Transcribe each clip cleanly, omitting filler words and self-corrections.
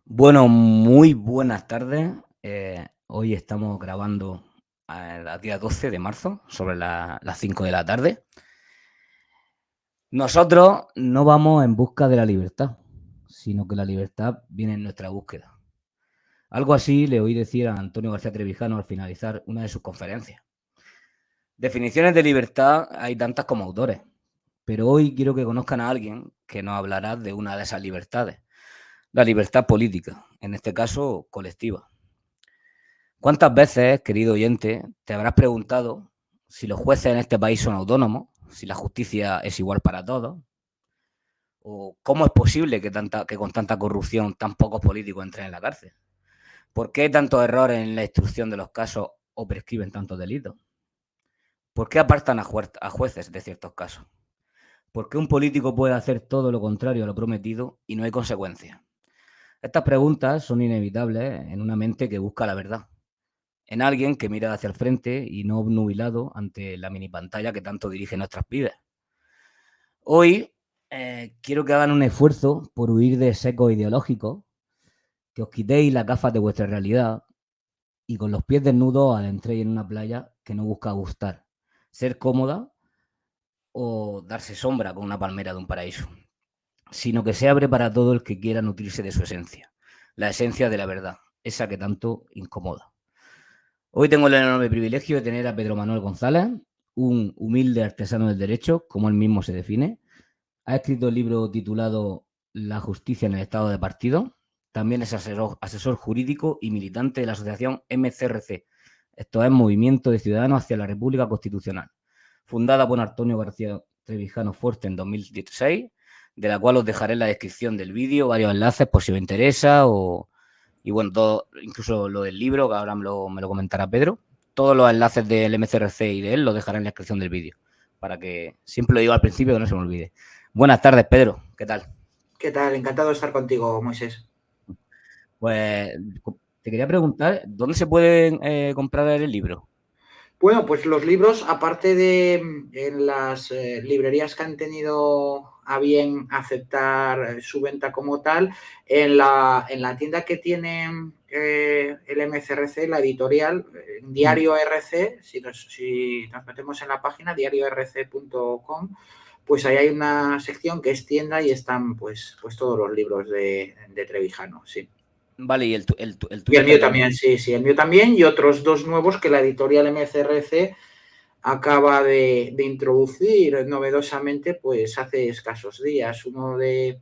Bueno, muy buenas tardes. Hoy estamos grabando a día 12 de marzo, sobre las 5 de la tarde. Nosotros no vamos en busca de la libertad, sino que la libertad viene en nuestra búsqueda. Algo así le oí decir a Antonio García Trevijano al finalizar una de sus conferencias. Definiciones de libertad hay tantas como autores, pero hoy quiero que conozcan a alguien que nos hablará de una de esas libertades, la libertad política, en este caso colectiva. ¿Cuántas veces, querido oyente, te habrás preguntado si los jueces en este país son autónomos, si la justicia es igual para todos, o cómo es posible que con tanta corrupción tan pocos políticos entren en la cárcel? ¿Por qué hay tantos errores en la instrucción de los casos o prescriben tantos delitos? ¿Por qué apartan a jueces de ciertos casos? ¿Por qué un político puede hacer todo lo contrario a lo prometido y no hay consecuencias? Estas preguntas son inevitables en una mente que busca la verdad, en alguien que mira hacia el frente y no obnubilado ante la mini pantalla que tanto dirige nuestras vidas. Hoy quiero que hagan un esfuerzo por huir de secos ideológicos, que os quitéis las gafas de vuestra realidad y con los pies desnudos adentréis en una playa que no busca gustar, ser cómoda o darse sombra con una palmera de un paraíso, sino que se abre para todo el que quiera nutrirse de su esencia, la esencia de la verdad, esa que tanto incomoda. Hoy tengo el enorme privilegio de tener a Pedro Manuel González, un humilde artesano del derecho, como él mismo se define. Ha escrito el libro titulado La justicia en el estado de partido. También es asesor jurídico y militante de la asociación MCRC. Esto es Movimiento de Ciudadanos hacia la República Constitucional, fundada por Antonio García Trevijano Fuerte en 2016, de la cual os dejaré en la descripción del vídeo varios enlaces por si os interesa y bueno, todo, incluso lo del libro, que ahora me lo comentará Pedro. Todos los enlaces del MCRC y de él los dejaré en la descripción del vídeo, para que siempre lo digo al principio que no se me olvide. Buenas tardes, Pedro. ¿Qué tal? ¿Qué tal? Encantado de estar contigo, Moisés. Pues te quería preguntar, ¿dónde se pueden comprar el libro? Bueno, pues los libros, aparte de en las librerías que han tenido a bien aceptar su venta como tal, en la tienda que tiene el MCRC, la editorial, Diario RC, si nos metemos en la página diariorc.com, pues ahí hay una sección que es tienda y están pues todos los libros de Trevijano, sí. Vale, y el Y tuyo el está mío en dónde? también, sí, sí, el mío también. Y otros dos nuevos que la editorial MCRC acaba de introducir novedosamente, pues hace escasos días. Uno de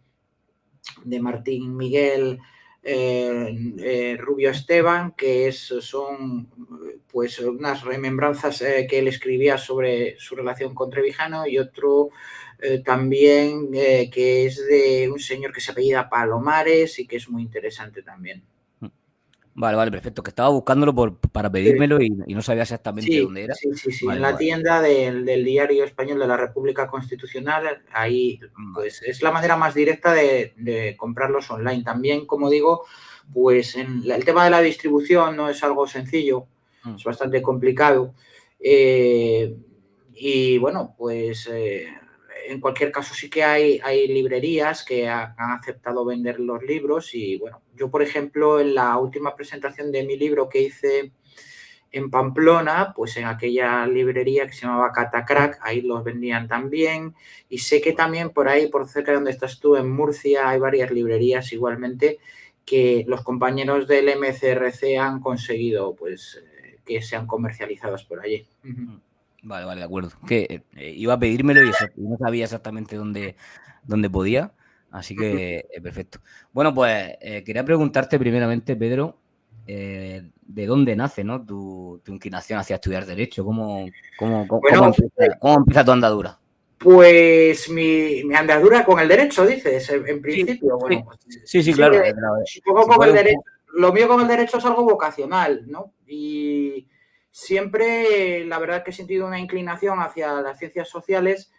Martín Miguel Rubio Esteban, que son pues unas remembranzas que él escribía sobre su relación con Trevijano, y otro también que es de un señor que se apellida Palomares y que es muy interesante también. Vale, vale, perfecto. Que estaba buscándolo para Sí. pedírmelo y no sabía exactamente Sí, dónde era. sí, sí, sí. En Vale, la vale, tienda del Diario Español de la República Constitucional, ahí vale. pues es la manera más directa de comprarlos online. También, como digo, pues el tema de la distribución no es algo sencillo, es bastante complicado. Eh, y bueno, pues en cualquier caso sí que hay librerías que han aceptado vender los libros y bueno, yo por ejemplo en la última presentación de mi libro que hice en Pamplona, pues en aquella librería que se llamaba Catacrack, ahí los vendían también. Y sé que también por ahí, por cerca de donde estás tú, en Murcia, hay varias librerías igualmente que los compañeros del MCRC han conseguido pues que sean comercializados por allí. Vale, vale, de acuerdo. Que iba a pedírmelo y no sabía exactamente dónde podía, así que perfecto. Bueno, pues quería preguntarte primeramente, Pedro, ¿de dónde nace, ¿no? tu inclinación hacia estudiar Derecho? Bueno, Cómo empieza tu andadura? pues mi andadura con el derecho, dices, en Sí, principio. sí, Bueno, pues, sí, sí, sí, claro. supongo Si con el puedes, derecho. Lo mío con el derecho es algo vocacional, ¿no? Y siempre, la verdad, que he sentido una inclinación hacia las ciencias sociales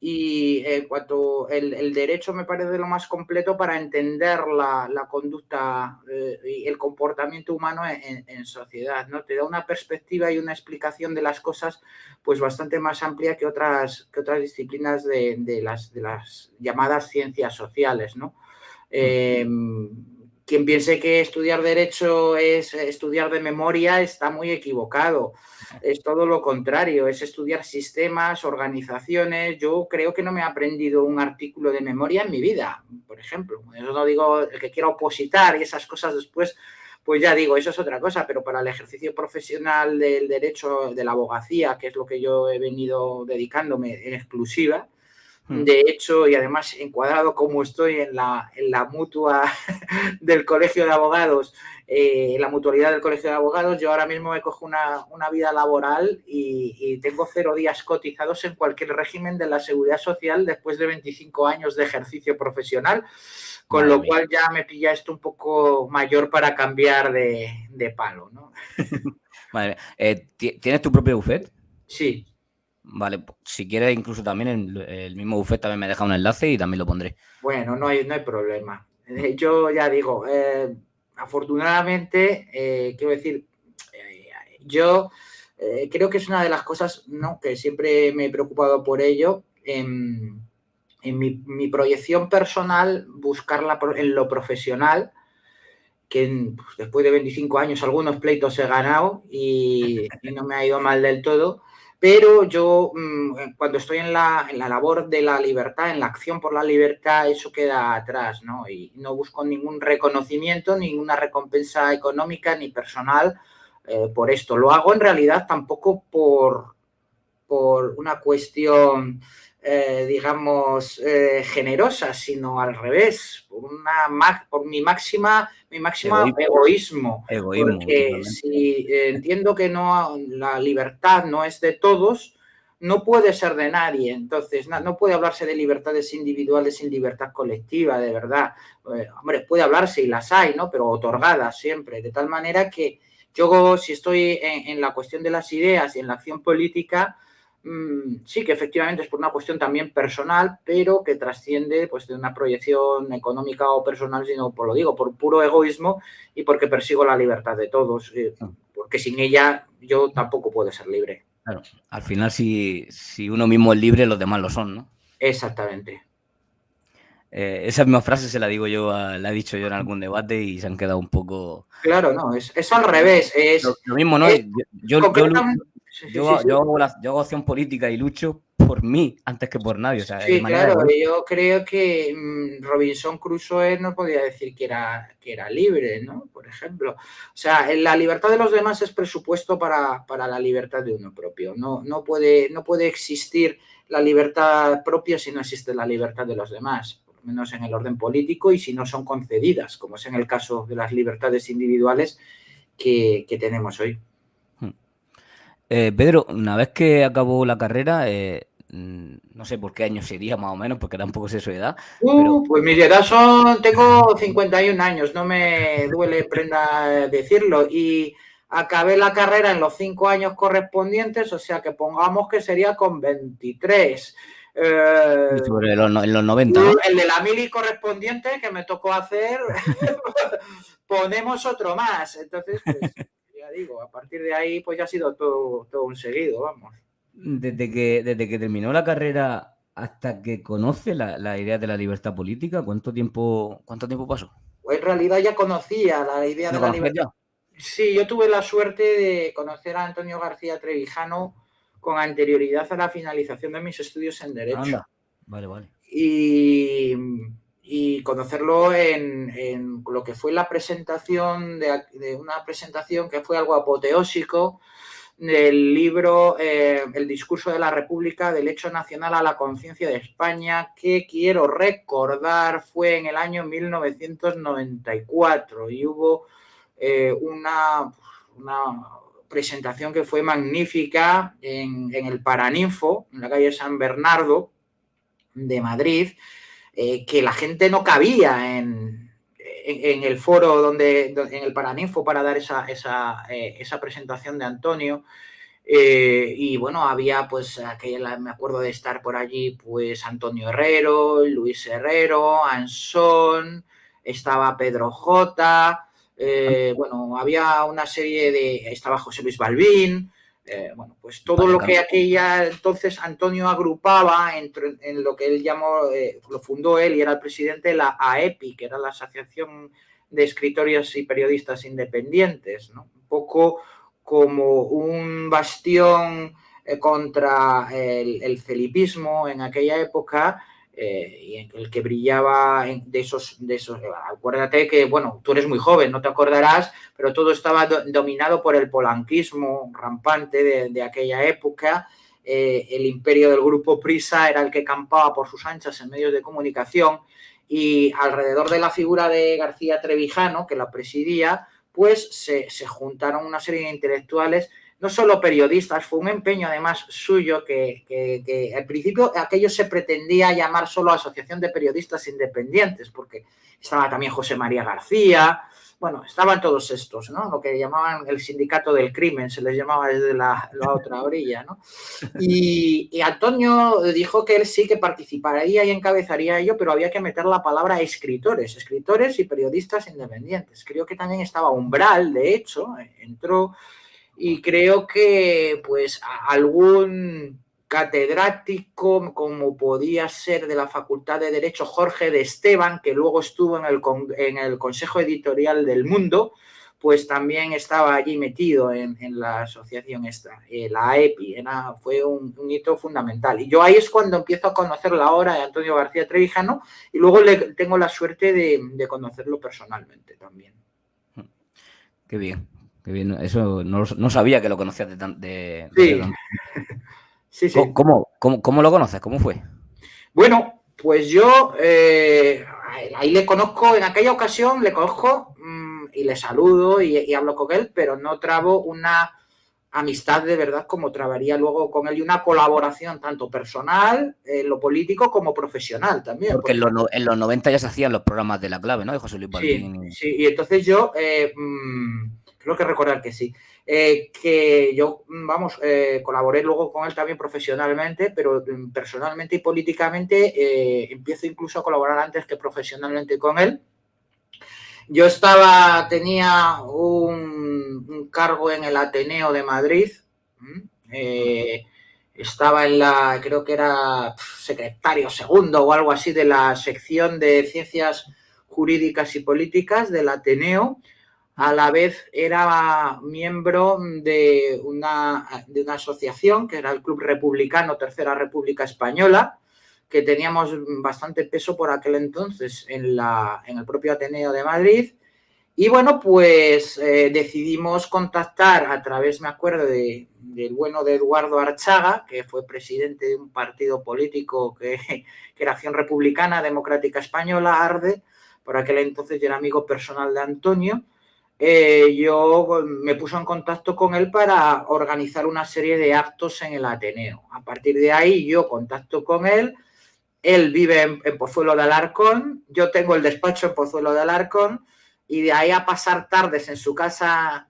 y en cuanto el derecho me parece lo más completo para entender la conducta y el comportamiento humano en sociedad, ¿no? Te da una perspectiva y una explicación de las cosas pues bastante más amplia que otras disciplinas de las llamadas ciencias sociales, ¿no? Eh, quien piense que estudiar Derecho es estudiar de memoria está muy equivocado. Es todo lo contrario, es estudiar sistemas, organizaciones. Yo creo que no me he aprendido un artículo de memoria en mi vida, por ejemplo. Eso no digo el que quiera opositar y esas cosas después, pues ya digo, eso es otra cosa, pero para el ejercicio profesional del derecho, de la abogacía, que es lo que yo he venido dedicándome en exclusiva, de hecho, y además encuadrado como estoy en la mutua del Colegio de Abogados, la mutualidad del Colegio de Abogados, yo ahora mismo me cojo una vida laboral y tengo 0 días cotizados en cualquier régimen de la Seguridad Social después de 25 años de ejercicio profesional, con Madre lo mía. cual ya me pilla esto un poco mayor para cambiar de palo, ¿no? Madre mía. ¿Tienes tu propio bufete? Sí. Vale, si quieres incluso también el mismo bufete también me deja un enlace y también lo pondré. Bueno, no hay problema. Yo ya digo, afortunadamente, quiero decir, yo creo que es una de las cosas, ¿no?, que siempre me he preocupado por ello. En mi proyección personal, buscarla en lo profesional, que pues, después de 25 años algunos pleitos he ganado y no me ha ido mal del todo, pero yo cuando estoy en la labor de la libertad, en la acción por la libertad, eso queda atrás, ¿no? Y no busco ningún reconocimiento, ninguna recompensa económica ni personal por esto. Lo hago en realidad tampoco por una cuestión, digamos, generosa, sino al revés, por mi máximo egoísmo, Egoísmo, porque totalmente. si entiendo que no, la libertad no es de todos, no puede ser de nadie. Entonces, no puede hablarse de libertades individuales sin libertad colectiva, de verdad. Hombre, puede hablarse y las hay, ¿no? Pero otorgadas siempre, de tal manera que yo, si estoy en la cuestión de las ideas y en la acción política, sí que efectivamente es por una cuestión también personal, pero que trasciende pues de una proyección económica o personal, sino, por lo digo, por puro egoísmo y porque persigo la libertad de todos, porque sin ella yo tampoco puedo ser libre. Claro, al final si uno mismo es libre, los demás lo son, ¿no? Exactamente. Esa misma frase se la digo yo, la he dicho yo en algún debate y se han quedado un poco... Claro, no, es al revés, Lo mismo, ¿no? es concretamente... Sí, sí, sí, sí. Yo hago acción política y lucho por mí antes que por nadie, o sea, de Sí, manera claro, egoísta. yo creo que Robinson Crusoe no podía decir que era libre, ¿no? Por ejemplo. O sea, la libertad de los demás es presupuesto para la libertad de uno propio. No puede existir la libertad propia si no existe la libertad de los demás, por lo menos en el orden político, y si no son concedidas, como es en el caso de las libertades individuales que tenemos hoy. Pedro, una vez que acabó la carrera, no sé por qué año sería más o menos, porque tampoco sé su edad, pero Pues mis edad tengo 51 años, no me duele prenda decirlo, y acabé la carrera en los 5 años correspondientes, o sea que pongamos que sería con 23. sobre en los 90, ¿no? El de la mili correspondiente que me tocó hacer, ponemos otro más. Entonces, pues ya digo, a partir de ahí, pues ya ha sido todo un seguido, vamos. Desde que terminó la carrera hasta que conoce la idea de la libertad política, cuánto tiempo pasó? En realidad ya conocía la idea ¿Lo de la conocías libertad. ya? Sí, yo tuve la suerte de conocer a Antonio García Trevijano con anterioridad a la finalización de mis estudios en Derecho. Anda. Vale. Y conocerlo en lo que fue la presentación de una presentación que fue algo apoteósico del libro El discurso de la República, del hecho nacional a la conciencia de España, que quiero recordar fue en el año 1994 y hubo una presentación que fue magnífica en el Paraninfo, en la calle San Bernardo de Madrid, que la gente no cabía en el foro en el Paraninfo para dar esa presentación de Antonio. Y bueno, había pues me acuerdo de estar por allí pues Antonio Herrero, Luis Herrero, Ansón, estaba Pedro J, bueno, había una serie estaba José Luis Balbín, bueno, pues todo Vaya lo que cantidad. aquella entonces Antonio agrupaba en lo que él llamó, lo fundó él y era el presidente de la AEPI, que era la Asociación de escritores y periodistas independientes, ¿no? Un poco como un bastión contra el felipismo en aquella época, y en el que brillaba de esos. Acuérdate que, bueno, tú eres muy joven, no te acordarás, pero todo estaba dominado por el polanquismo rampante de aquella época. El imperio del grupo Prisa era el que campaba por sus anchas en medios de comunicación, y alrededor de la figura de García Trevijano, que la presidía, pues se juntaron una serie de intelectuales, no solo periodistas. Fue un empeño además suyo que al principio aquello se pretendía llamar solo Asociación de Periodistas Independientes, porque estaba también José María García, bueno, estaban todos estos, ¿no? Lo que llamaban el sindicato del crimen, se les llamaba desde la otra orilla, ¿no? Y Antonio dijo que él sí que participaría y encabezaría ello, pero había que meter la palabra escritores y periodistas independientes. Creo que también estaba Umbral, de hecho, entró, y creo que pues algún catedrático, como podía ser de la Facultad de Derecho Jorge de Esteban, que luego estuvo en el Consejo Editorial del Mundo, pues también estaba allí metido en la asociación esta, la AEPI. Fue un hito fundamental. Y yo ahí es cuando empiezo a conocer la obra de Antonio García Trevijano, y luego tengo la suerte de conocerlo personalmente también. Qué bien, qué bien. Eso no sabía que lo conocías sí. Sí, sí. ¿Cómo lo conoces? ¿Cómo fue? Bueno, pues yo ahí le conozco, en aquella ocasión le conozco, y le saludo y hablo con él, pero no trabo una amistad de verdad como trabaría luego con él, y una colaboración tanto personal, en lo político, como profesional también. Porque en los 90 ya se hacían los programas de La Clave, ¿no? De José Luis Baldín. Sí, y entonces yo creo que recordar que sí. Que yo, colaboré luego con él también profesionalmente, pero personalmente y políticamente empiezo incluso a colaborar antes que profesionalmente con él. Yo tenía un cargo en el Ateneo de Madrid, estaba creo que era secretario segundo o algo así de la sección de Ciencias Jurídicas y Políticas del Ateneo. A la vez era miembro de una asociación que era el Club Republicano Tercera República Española, que teníamos bastante peso por aquel entonces en el propio Ateneo de Madrid. Y bueno, pues decidimos contactar a través, me acuerdo, del bueno de Eduardo Archaga, que fue presidente de un partido político que era Acción Republicana Democrática Española, ARDE. Por aquel entonces yo era amigo personal de Antonio. Yo me puse en contacto con él para organizar una serie de actos en el Ateneo. A partir de ahí yo contacto con él. Él vive en Pozuelo de Alarcón, yo tengo el despacho en Pozuelo de Alarcón, y de ahí a pasar tardes en su casa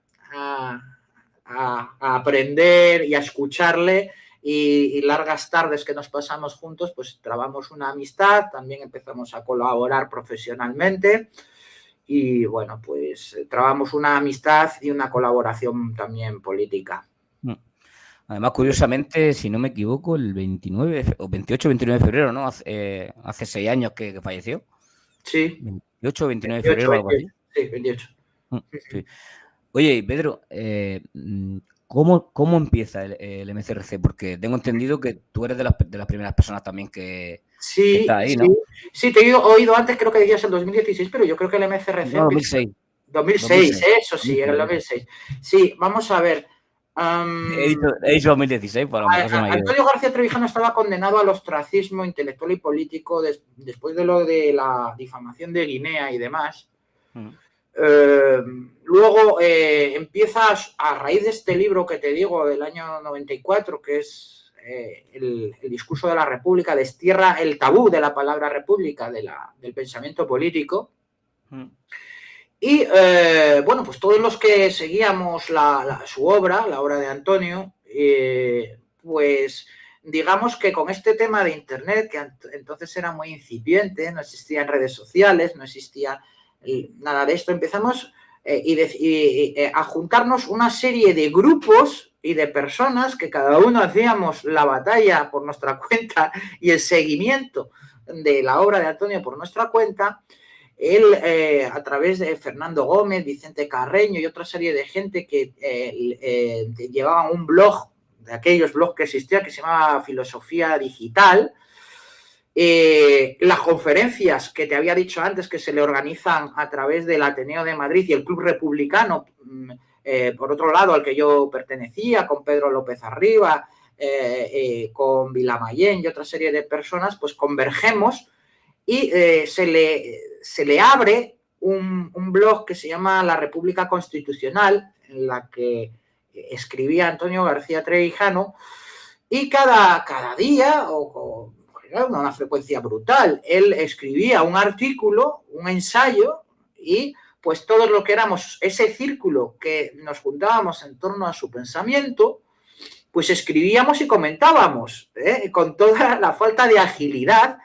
a aprender y a escucharle, y largas tardes que nos pasamos juntos, pues trabamos una amistad, también empezamos a colaborar profesionalmente, y bueno, pues trabamos una amistad y una colaboración también política. Además, curiosamente, si no me equivoco, el 29 o 28 o 29 de febrero, ¿no? Hace 6 años que falleció. Sí. 28 o 29 de febrero o algo así. Sí, 28. Sí. Oye, Pedro, ¿cómo empieza el MCRC? Porque tengo entendido que tú eres de las primeras personas también que está ahí, ¿no? Sí, te he oído antes, creo que decías el 2016, pero yo creo que el MCRC... No, 2006. 2006, eso sí, era el 2006. Sí, vamos a ver. He dicho 2016, por lo mejor se me ha ido. Antonio García Trevijano estaba condenado al ostracismo intelectual y político después de lo de la difamación de Guinea y demás. Luego empieza, a raíz de este libro que te digo, del año 94, que es el discurso de la República, destierra el tabú de la palabra república, del pensamiento político. Y bueno, pues todos los que seguíamos su obra, la obra de Antonio, pues digamos que con este tema de Internet, que entonces era muy incipiente, no existían redes sociales, no existía nada de esto, empezamos a juntarnos una serie de grupos y de personas que cada uno hacíamos la batalla por nuestra cuenta y el seguimiento de la obra de Antonio por nuestra cuenta. él, a través de Fernando Gómez, Vicente Carreño y otra serie de gente que llevaban un blog, de aquellos blogs que existía, que se llamaba Filosofía Digital. Las conferencias que te había dicho antes, que se le organizan a través del Ateneo de Madrid y el Club Republicano, por otro lado, al que yo pertenecía, con Pedro López Arriba, con Vilamayén y otra serie de personas, pues convergemos y se le abre un blog que se llama La República Constitucional, en la que escribía Antonio García Trevijano, y cada día, una frecuencia brutal, él escribía un artículo, un ensayo, y pues todos lo que éramos ese círculo que nos juntábamos en torno a su pensamiento, pues escribíamos y comentábamos, con toda la falta de agilidad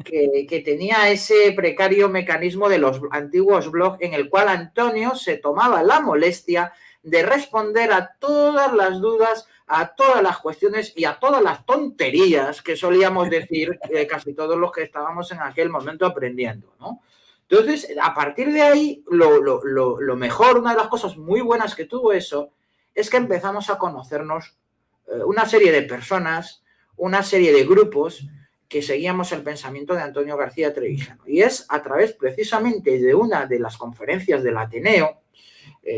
que tenía ese precario mecanismo de los antiguos blogs, en el cual Antonio se tomaba la molestia de responder a todas las dudas, a todas las cuestiones y a todas las tonterías que solíamos decir casi todos los que estábamos en aquel momento aprendiendo, ¿no? Entonces, a partir de ahí, lo mejor, una de las cosas muy buenas que tuvo eso, es que empezamos a conocernos una serie de personas, una serie de grupos que seguíamos el pensamiento de Antonio García Trevijano. Y es a través precisamente de una de las conferencias del Ateneo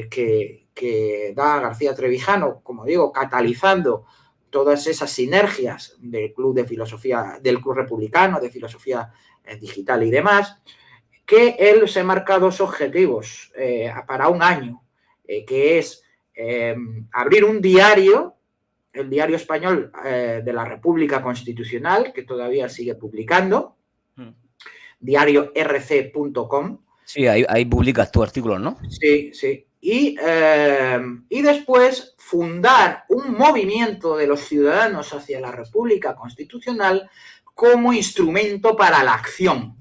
que da García Trevijano, como digo, catalizando todas esas sinergias del Club de Filosofía, del Club Republicano, de Filosofía Digital y demás, que él se marca dos objetivos para un año, que es abrir un diario, el Diario Español de la República Constitucional, que todavía sigue publicando, diario rc.com. Sí, ahí publicas tus artículos, ¿no? Sí, sí. Y después fundar un movimiento de los ciudadanos hacia la República Constitucional como instrumento para la acción.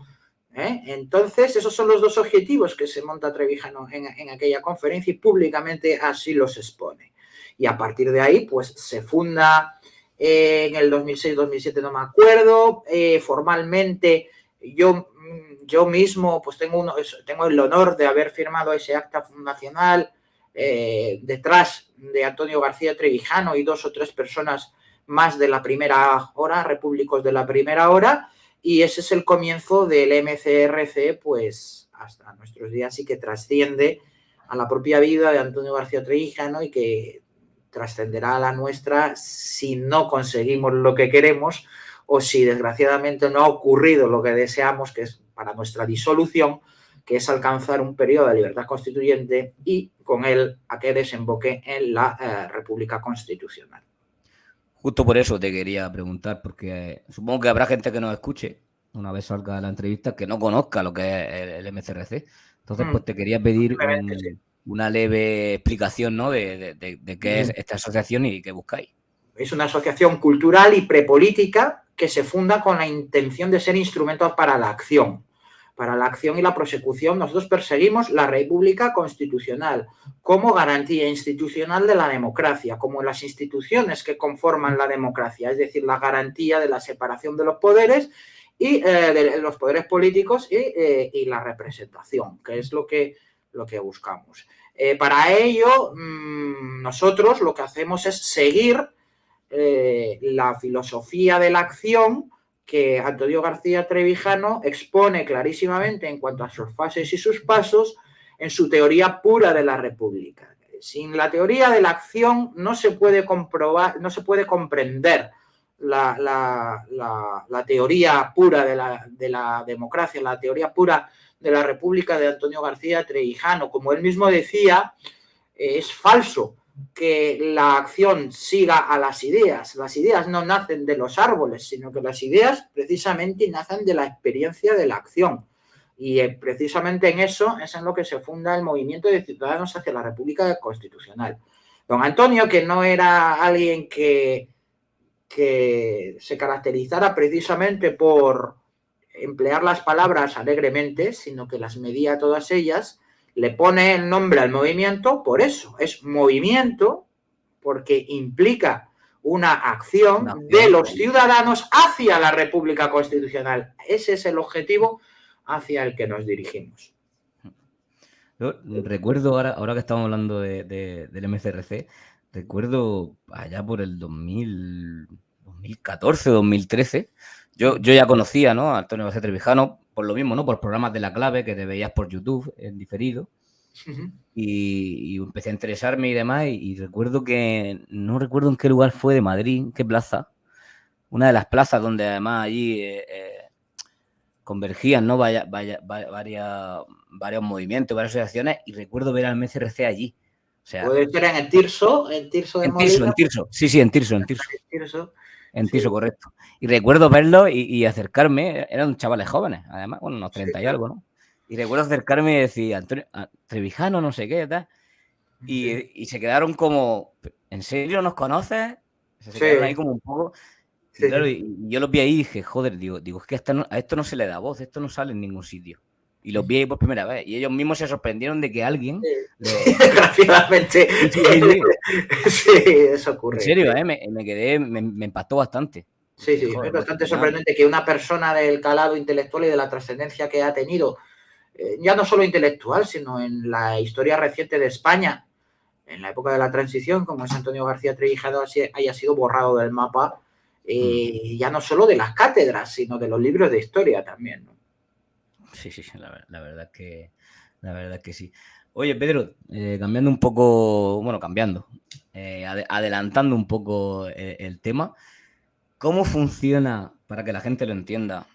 Entonces, esos son los dos objetivos que se monta Trevijano en aquella conferencia y públicamente así los expone. Y a partir de ahí, pues se funda en el 2006-2007, no me acuerdo, formalmente yo mismo pues tengo el honor de haber firmado ese acta fundacional detrás de Antonio García Trevijano y 2 o 3 personas más de la primera hora, repúblicos de la primera hora, y ese es el comienzo del MCRC, pues hasta nuestros días, y que trasciende a la propia vida de Antonio García Trevijano y que trascenderá a la nuestra si no conseguimos lo que queremos o si desgraciadamente no ha ocurrido lo que deseamos, que es para nuestra disolución, que es alcanzar un periodo de libertad constituyente y con él a que desemboque en la República Constitucional. Justo por eso te quería preguntar, porque supongo que habrá gente que nos escuche una vez salga la entrevista que no conozca lo que es el MCRC. Entonces, pues te quería pedir una leve explicación, ¿no? de qué es esta asociación y qué buscáis. Es una asociación cultural y prepolítica que se funda con la intención de ser instrumentos para la acción y la prosecución. Nosotros perseguimos la República Constitucional como garantía institucional de la democracia, como las instituciones que conforman la democracia, es decir, la garantía de la separación de los poderes y de los poderes políticos y la representación, que es lo que buscamos. Para ello, nosotros lo que hacemos es seguir la filosofía de la acción que Antonio García Trevijano expone clarísimamente en cuanto a sus fases y sus pasos en su teoría pura de la República. Sin la teoría de la acción no se puede comprobar, no se puede comprender la teoría pura de la democracia, la teoría pura de la República de Antonio García Trevijano. Como él mismo decía, es falso que la acción siga a las ideas. Las ideas no nacen de los árboles, sino que las ideas precisamente nacen de la experiencia de la acción. Y precisamente en eso es en lo que se funda el movimiento de ciudadanos hacia la República Constitucional. Don Antonio, que no era alguien que se caracterizara precisamente por emplear las palabras alegremente, sino que las medía todas ellas, le pone el nombre al movimiento por eso. Es movimiento porque implica una acción de los ciudadanos hacia la República Constitucional. Ese es el objetivo hacia el que nos dirigimos. Yo recuerdo, ahora que estamos hablando del MCRC, recuerdo allá por el 2014, 2013, yo ya conocía, ¿no?, a Antonio García Trevijano por lo mismo, ¿no?, por programas de La Clave que te veías por YouTube en diferido. Y empecé a interesarme y demás, y recuerdo que, no recuerdo en qué lugar fue de Madrid, en qué plaza, una de las plazas donde además allí convergían, ¿no?, varios movimientos, varias asociaciones, y recuerdo ver al MCRC allí. O sea, puede ser en Tirso de Molina. En Tirso, sí, en Tirso. En Tirso, sí. correcto. Y recuerdo verlo y acercarme, eran chavales jóvenes, además, bueno, unos 30 y algo, ¿no? Y recuerdo acercarme y decir, Antonio Trevijano, no sé qué, tal. Y se quedaron como, ¿en serio nos conoces? Se quedaron ahí como un poco. Y claro, y yo los vi ahí y dije, joder, digo, es que a esto no se le da voz, esto no sale en ningún sitio. Y los vi ahí por primera vez. Y ellos mismos se sorprendieron de que alguien... Desgraciadamente. Sí, eso ocurre. En serio, me quedé, me impactó bastante. Sí, joder, es bastante sorprendente que una persona del calado intelectual y de la trascendencia que ha tenido, ya no solo intelectual, sino en la historia reciente de España, en la época de la transición, como es Antonio García Trevijano, haya sido borrado del mapa, ya no solo de las cátedras, sino de los libros de historia también, ¿no? Sí, la verdad es que sí. Oye, Pedro, cambiando un poco, bueno, adelantando un poco el tema, ¿cómo funciona, para que la gente lo entienda,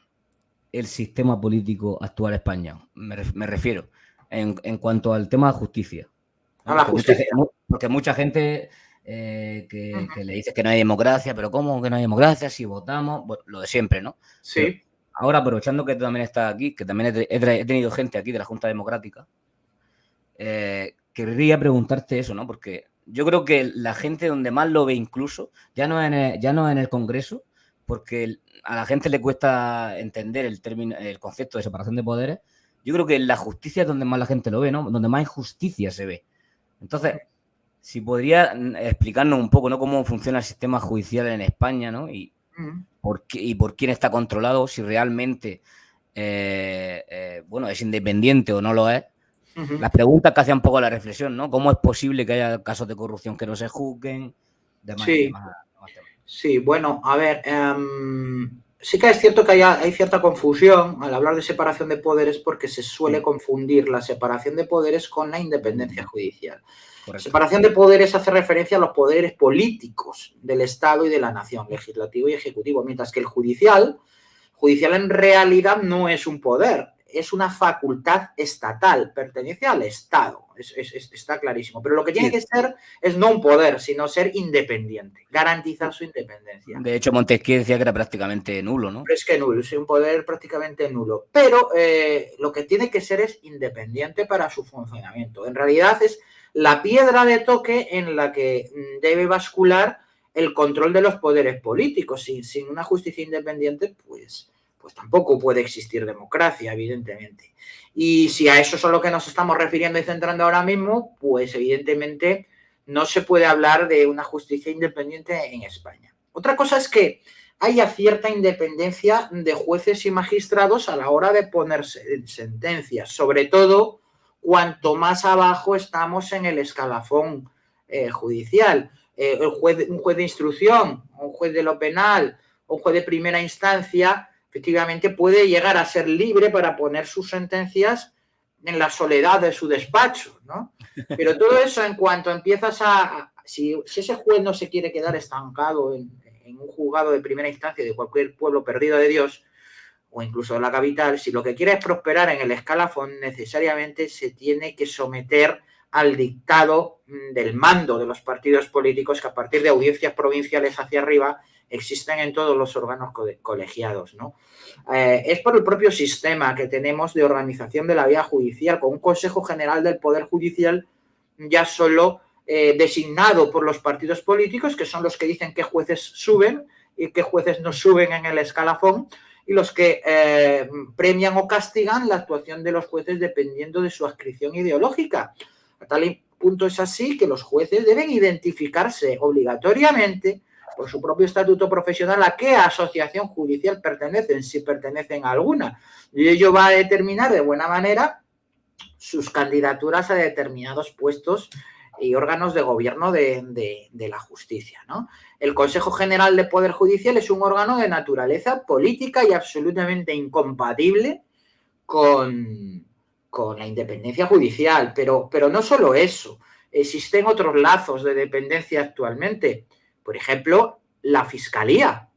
el sistema político actual español? Me refiero en cuanto al tema de justicia, ¿no? A la justicia. Porque mucha gente que le dice que no hay democracia, pero ¿cómo que no hay democracia si votamos? Bueno, lo de siempre, ¿no? Sí. Pero ahora, aprovechando que tú también estás aquí, que también he tenido gente aquí de la Junta Democrática, querría preguntarte eso, ¿no? Porque yo creo que la gente donde más lo ve incluso, ya no en el Congreso, porque a la gente le cuesta entender el concepto de separación de poderes. Yo creo que en la justicia es donde más la gente lo ve, ¿no? Donde más injusticia se ve. Entonces, si podría explicarnos un poco, ¿no?, cómo funciona el sistema judicial en España, ¿no? Y por quién está controlado, si realmente es independiente o no lo es. Las preguntas que hacían un poco la reflexión, ¿no? ¿Cómo es posible que haya casos de corrupción que no se juzguen? Sí, bueno, a ver, sí que es cierto que hay cierta confusión al hablar de separación de poderes, porque se suele confundir la separación de poderes con la independencia judicial. Correcto. Separación de poderes hace referencia a los poderes políticos del Estado y de la nación, legislativo y ejecutivo, mientras que el judicial en realidad no es un poder, es una facultad estatal, pertenece al Estado, está clarísimo. Pero lo que tiene que ser es no un poder, sino ser independiente, garantizar su independencia. De hecho, Montesquieu decía que era prácticamente nulo, ¿no? Es que nulo, es un poder prácticamente nulo. Pero lo que tiene que ser es independiente para su funcionamiento. En realidad es la piedra de toque en la que debe bascular el control de los poderes políticos. Sin una justicia independiente, pues tampoco puede existir democracia, evidentemente. Y si a eso es a lo que nos estamos refiriendo y centrando ahora mismo, pues evidentemente no se puede hablar de una justicia independiente en España. Otra cosa es que haya cierta independencia de jueces y magistrados a la hora de poner sentencias, sobre todo cuanto más abajo estamos en el escalafón judicial. Un juez de instrucción, un juez de lo penal, un juez de primera instancia, efectivamente puede llegar a ser libre para poner sus sentencias en la soledad de su despacho, ¿no? Pero todo eso, en cuanto empiezas si ese juez no se quiere quedar estancado en un juzgado de primera instancia de cualquier pueblo perdido de Dios, o incluso de la capital, si lo que quiere es prosperar en el escalafón, necesariamente se tiene que someter al dictado del mando de los partidos políticos, que a partir de audiencias provinciales hacia arriba existen en todos los órganos colegiados, ¿no? Es por el propio sistema que tenemos de organización de la vía judicial, con un Consejo General del Poder Judicial ya solo designado por los partidos políticos, que son los que dicen qué jueces suben y qué jueces no suben en el escalafón, y los que premian o castigan la actuación de los jueces dependiendo de su adscripción ideológica. A tal punto es así que los jueces deben identificarse obligatoriamente por su propio estatuto profesional a qué asociación judicial pertenecen, si pertenecen a alguna. Y ello va a determinar de buena manera sus candidaturas a determinados puestos y órganos de gobierno de la justicia, ¿no? El Consejo General de Poder Judicial es un órgano de naturaleza política y absolutamente incompatible con la independencia judicial, pero no solo eso, existen otros lazos de dependencia actualmente. Por ejemplo, la Fiscalía.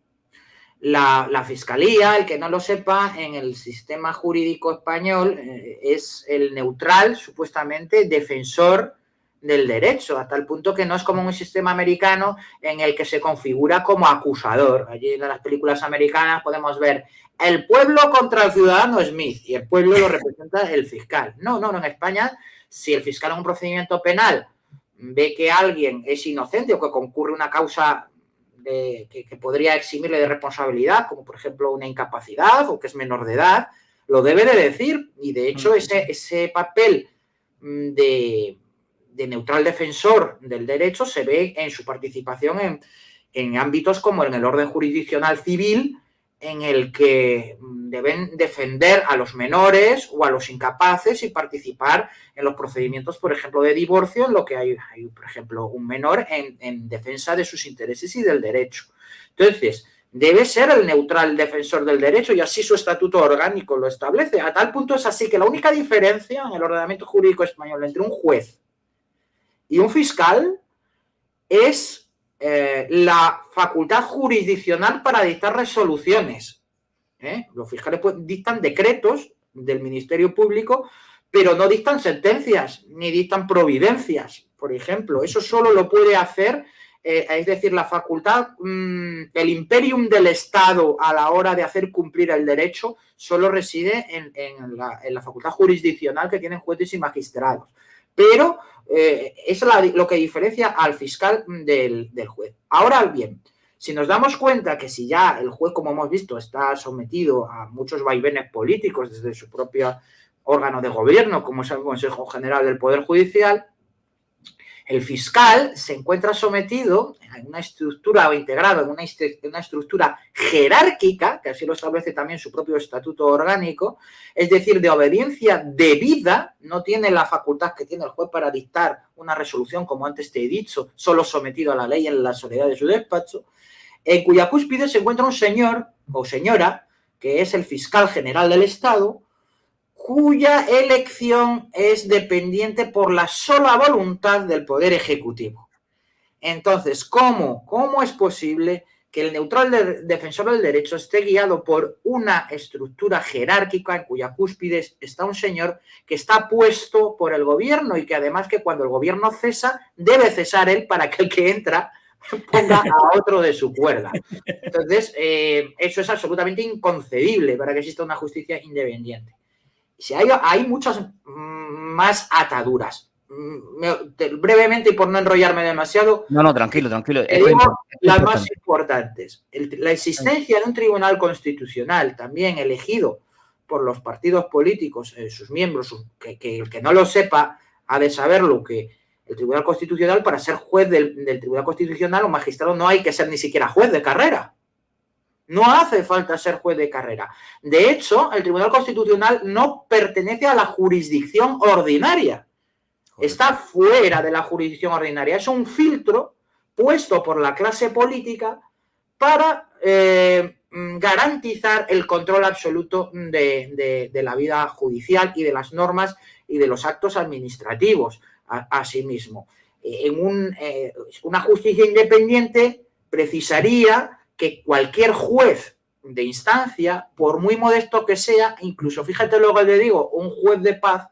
La Fiscalía, el que no lo sepa, en el sistema jurídico español es el neutral, supuestamente, defensor del derecho, a tal punto que no es como un sistema americano en el que se configura como acusador. Allí en las películas americanas podemos ver el pueblo contra el ciudadano Smith y el pueblo lo representa el fiscal. No, en España, si el fiscal en un procedimiento penal ve que alguien es inocente o que concurre una causa que podría eximirle de responsabilidad, como por ejemplo una incapacidad o que es menor de edad, lo debe de decir. Y de hecho ese papel de neutral defensor del derecho se ve en su participación en ámbitos como en el orden jurisdiccional civil, en el que deben defender a los menores o a los incapaces y participar en los procedimientos, por ejemplo, de divorcio, en lo que hay por ejemplo, un menor en defensa de sus intereses y del derecho. Entonces, debe ser el neutral defensor del derecho y así su estatuto orgánico lo establece. A tal punto es así que la única diferencia en el ordenamiento jurídico español entre un juez y un fiscal es la facultad jurisdiccional para dictar resoluciones. Los fiscales dictan decretos del Ministerio Público, pero no dictan sentencias ni dictan providencias, por ejemplo. Eso solo lo puede hacer, es decir, la facultad, el imperium del Estado a la hora de hacer cumplir el derecho solo reside en la facultad jurisdiccional que tienen jueces y magistrados. Pero es lo que diferencia al fiscal del juez. Ahora bien, si nos damos cuenta que si ya el juez, como hemos visto, está sometido a muchos vaivenes políticos desde su propio órgano de gobierno, como es el Consejo General del Poder Judicial, el fiscal se encuentra sometido a una estructura o integrado en una estructura jerárquica, que así lo establece también su propio estatuto orgánico, es decir, de obediencia debida, no tiene la facultad que tiene el juez para dictar una resolución, como antes te he dicho, solo sometido a la ley en la soledad de su despacho, en cuya cúspide se encuentra un señor o señora, que es el fiscal general del Estado, cuya elección es dependiente por la sola voluntad del Poder Ejecutivo. Entonces, ¿cómo es posible que el neutral defensor del derecho esté guiado por una estructura jerárquica en cuya cúspide está un señor que está puesto por el gobierno y que además que cuando el gobierno cesa, debe cesar él para que el que entra ponga a otro de su cuerda? Entonces, eso es absolutamente inconcebible para que exista una justicia independiente. Si hay muchas más ataduras. Brevemente y por no enrollarme demasiado. No, tranquilo. Las más importantes. La existencia de un tribunal constitucional también elegido por los partidos políticos, sus miembros, que el que no lo sepa ha de saberlo, que el Tribunal Constitucional, para ser juez del Tribunal Constitucional o magistrado, no hay que ser ni siquiera juez de carrera. No hace falta ser juez de carrera. De hecho, el Tribunal Constitucional no pertenece a la jurisdicción ordinaria. Está fuera de la jurisdicción ordinaria. Es un filtro puesto por la clase política para garantizar el control absoluto de la vida judicial y de las normas y de los actos administrativos asimismo. Una justicia independiente precisaría que cualquier juez de instancia, por muy modesto que sea, incluso, fíjate lo que le digo, un juez de paz,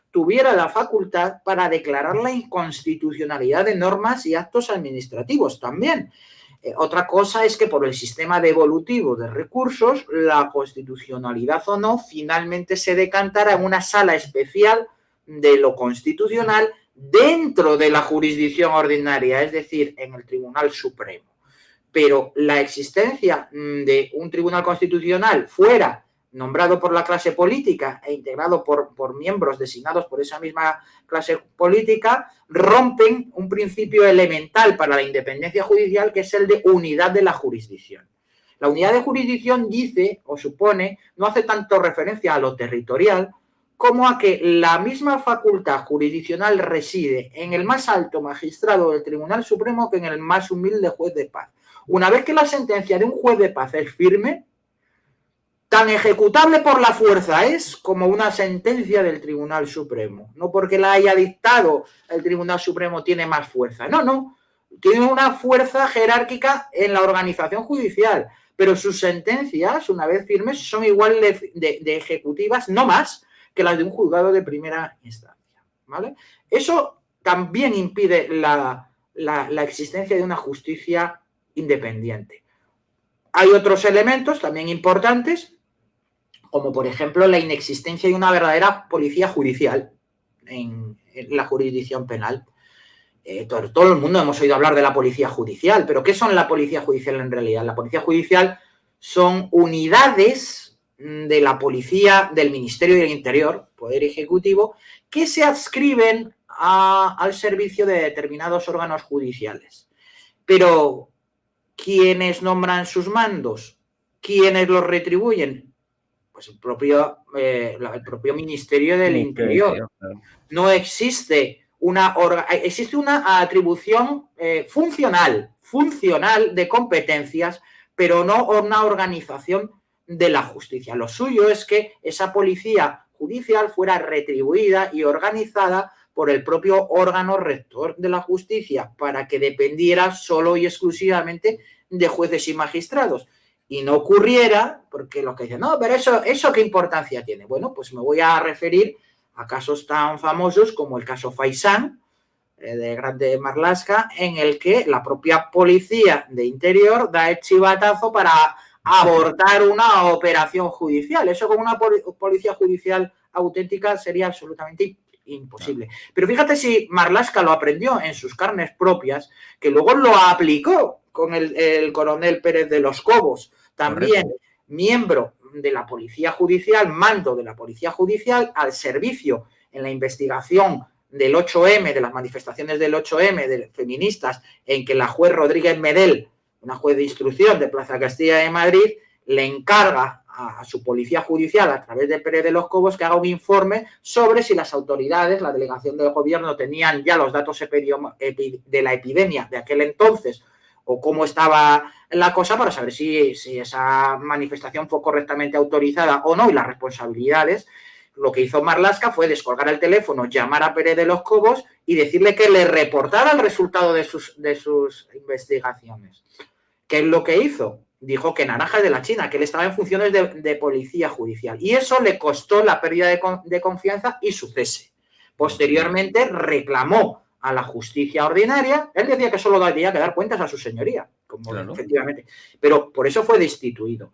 tuviera la facultad para declarar la inconstitucionalidad de normas y actos administrativos también. Otra cosa es que por el sistema devolutivo de recursos, la constitucionalidad o no, finalmente se decantara en una sala especial de lo constitucional dentro de la jurisdicción ordinaria, es decir, en el Tribunal Supremo. Pero la existencia de un tribunal constitucional fuera nombrado por la clase política e integrado por miembros designados por esa misma clase política, rompen un principio elemental para la independencia judicial, que es el de unidad de la jurisdicción. La unidad de jurisdicción dice o supone, no hace tanto referencia a lo territorial, como a que la misma facultad jurisdiccional reside en el más alto magistrado del Tribunal Supremo que en el más humilde juez de paz. Una vez que la sentencia de un juez de paz es firme, tan ejecutable por la fuerza es como una sentencia del Tribunal Supremo. No porque la haya dictado el Tribunal Supremo tiene más fuerza. No. Tiene una fuerza jerárquica en la organización judicial, pero sus sentencias, una vez firmes, son igual de ejecutivas, no más, que las de un juzgado de primera instancia, ¿vale? Eso también impide la existencia de una justicia independiente. Hay otros elementos también importantes, como por ejemplo la inexistencia de una verdadera policía judicial en la jurisdicción penal. Todo el mundo hemos oído hablar de la policía judicial, pero ¿qué son la policía judicial en realidad? La policía judicial son unidades de la policía del Ministerio del Interior, Poder Ejecutivo, que se adscriben al servicio de determinados órganos judiciales. Pero, ¿quiénes nombran sus mandos? ¿Quiénes los retribuyen? Pues el propio Ministerio del Interior. No existe existe una atribución funcional de competencias, pero no una organización de la justicia. Lo suyo es que esa policía judicial fuera retribuida y organizada por el propio órgano rector de la justicia, para que dependiera solo y exclusivamente de jueces y magistrados. Y no ocurriera, porque los que dicen, no, pero eso ¿qué importancia tiene? Bueno, pues me voy a referir a casos tan famosos como el caso Faisán, de Grande Marlaska, en el que la propia policía de Interior da el chivatazo para abortar una operación judicial. Eso con una policía judicial auténtica sería absolutamente imposible. Pero fíjate si Marlaska lo aprendió en sus carnes propias, que luego lo aplicó con el coronel Pérez de los Cobos, también miembro de la Policía Judicial, mando de la Policía Judicial, al servicio en la investigación del 8M, de las manifestaciones del 8M de feministas, en que la juez Rodríguez Medel, una juez de instrucción de Plaza Castilla de Madrid, le encarga a su Policía Judicial, a través de Pérez de los Cobos, que haga un informe sobre si las autoridades, la delegación del gobierno, tenían ya los datos de la epidemia de aquel entonces, o cómo estaba la cosa, para saber si esa manifestación fue correctamente autorizada o no, y las responsabilidades. Lo que hizo Marlaska fue descolgar el teléfono, llamar a Pérez de los Cobos y decirle que le reportara el resultado de sus investigaciones. ¿Qué es lo que hizo? Dijo que naranja de la China, que él estaba en funciones de policía judicial. Y eso le costó la pérdida de confianza y su cese. Posteriormente reclamó a la justicia ordinaria. Él decía que solo tenía que dar cuentas a su señoría, como claro, efectivamente. Pero por eso fue destituido.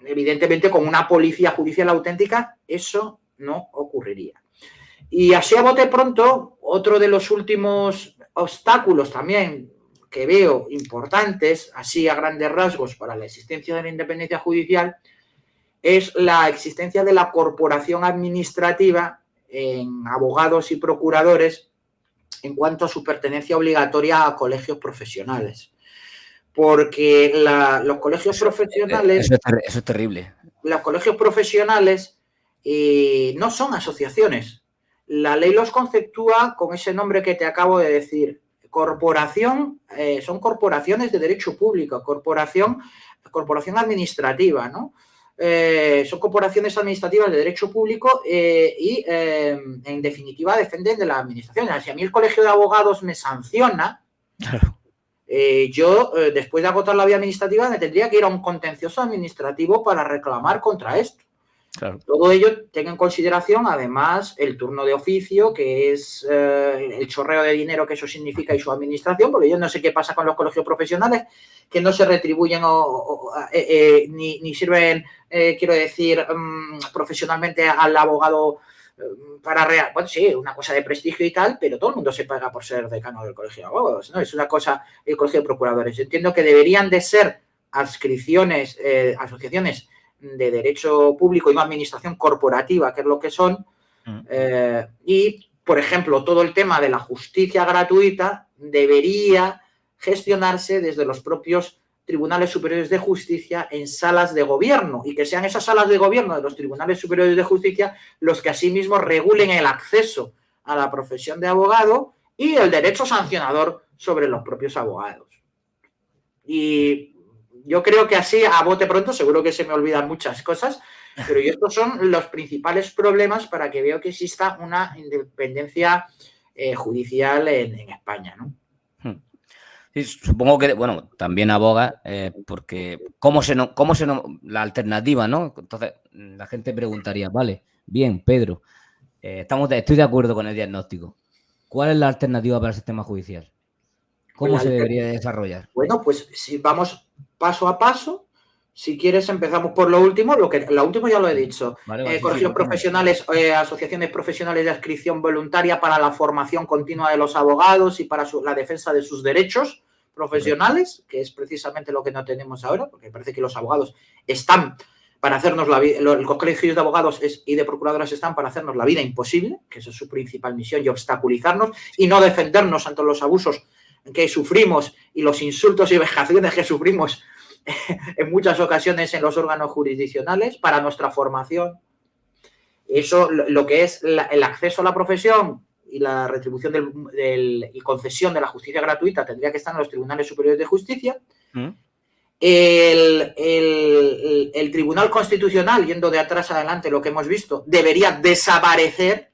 Evidentemente, con una policía judicial auténtica, eso no ocurriría. Y así a bote pronto, otro de los últimos obstáculos también que veo importantes, así a grandes rasgos, para la existencia de la independencia judicial, es la existencia de la corporación administrativa en abogados y procuradores en cuanto a su pertenencia obligatoria a colegios profesionales. Porque los colegios profesionales... Eso es terrible. Los colegios profesionales no son asociaciones. La ley los conceptúa con ese nombre que te acabo de decir. Corporación, son corporaciones de derecho público, corporación administrativa, ¿no? Son corporaciones administrativas de derecho público y, en definitiva, dependen de la administración. Si a mí el colegio de abogados me sanciona, claro, yo, después de agotar la vía administrativa, me tendría que ir a un contencioso administrativo para reclamar contra esto. Claro. Todo ello tenga en consideración, además, el turno de oficio, que es el chorreo de dinero que eso significa, y su administración, porque yo no sé qué pasa con los colegios profesionales, que no se retribuyen ni sirven, quiero decir, profesionalmente al abogado para bueno, sí, una cosa de prestigio y tal, pero todo el mundo se paga por ser decano del colegio de abogados, ¿no? Es una cosa, el colegio de procuradores. Yo entiendo que deberían de ser adscripciones, asociaciones de derecho público y no administración corporativa, que es lo que son. Y, por ejemplo, todo el tema de la justicia gratuita debería gestionarse desde los propios tribunales superiores de justicia en salas de gobierno, y que sean esas salas de gobierno de los tribunales superiores de justicia los que asimismo regulen el acceso a la profesión de abogado y el derecho sancionador sobre los propios abogados. Y yo creo que así, a bote pronto, seguro que se me olvidan muchas cosas, pero estos son los principales problemas para que veo que exista una independencia judicial en España, ¿no? Sí, supongo que, bueno, también aboga porque la alternativa, ¿no? Entonces, la gente preguntaría, vale, bien, Pedro, estoy de acuerdo con el diagnóstico. ¿Cuál es la alternativa para el sistema judicial? ¿Cómo se debería desarrollar? Bueno, pues si vamos paso a paso, si quieres empezamos por lo último. Lo último ya lo he dicho. Vale, colegios profesionales, asociaciones profesionales de adscripción voluntaria para la formación continua de los abogados y para la defensa de sus derechos profesionales, que es precisamente lo que no tenemos ahora, porque parece que los abogados están para hacernos la vida, los colegios de abogados y de procuradoras están para hacernos la vida imposible, que esa es su principal misión, y obstaculizarnos y no defendernos ante los abusos que sufrimos y los insultos y vejaciones que sufrimos en muchas ocasiones en los órganos jurisdiccionales para nuestra formación. Eso, lo que es el acceso a la profesión y la retribución y concesión de la justicia gratuita tendría que estar en los tribunales superiores de justicia. El Tribunal Constitucional, yendo de atrás adelante lo que hemos visto, debería desaparecer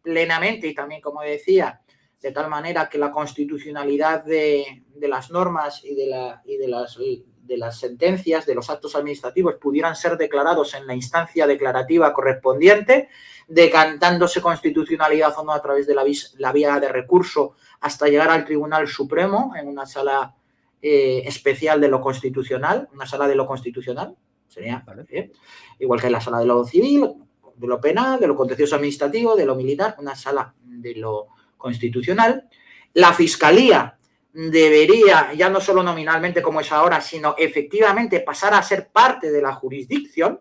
plenamente y también, como decía, de tal manera que la constitucionalidad de las normas y de las sentencias, de los actos administrativos, pudieran ser declarados en la instancia declarativa correspondiente, decantándose constitucionalidad o no a través de la vía de recurso hasta llegar al Tribunal Supremo en una sala especial de lo constitucional, una sala de lo constitucional, sería igual que la sala de lo civil, de lo penal, de lo contencioso administrativo, de lo militar, una sala de lo constitucional. La Fiscalía debería, ya no solo nominalmente como es ahora, sino efectivamente pasar a ser parte de la jurisdicción.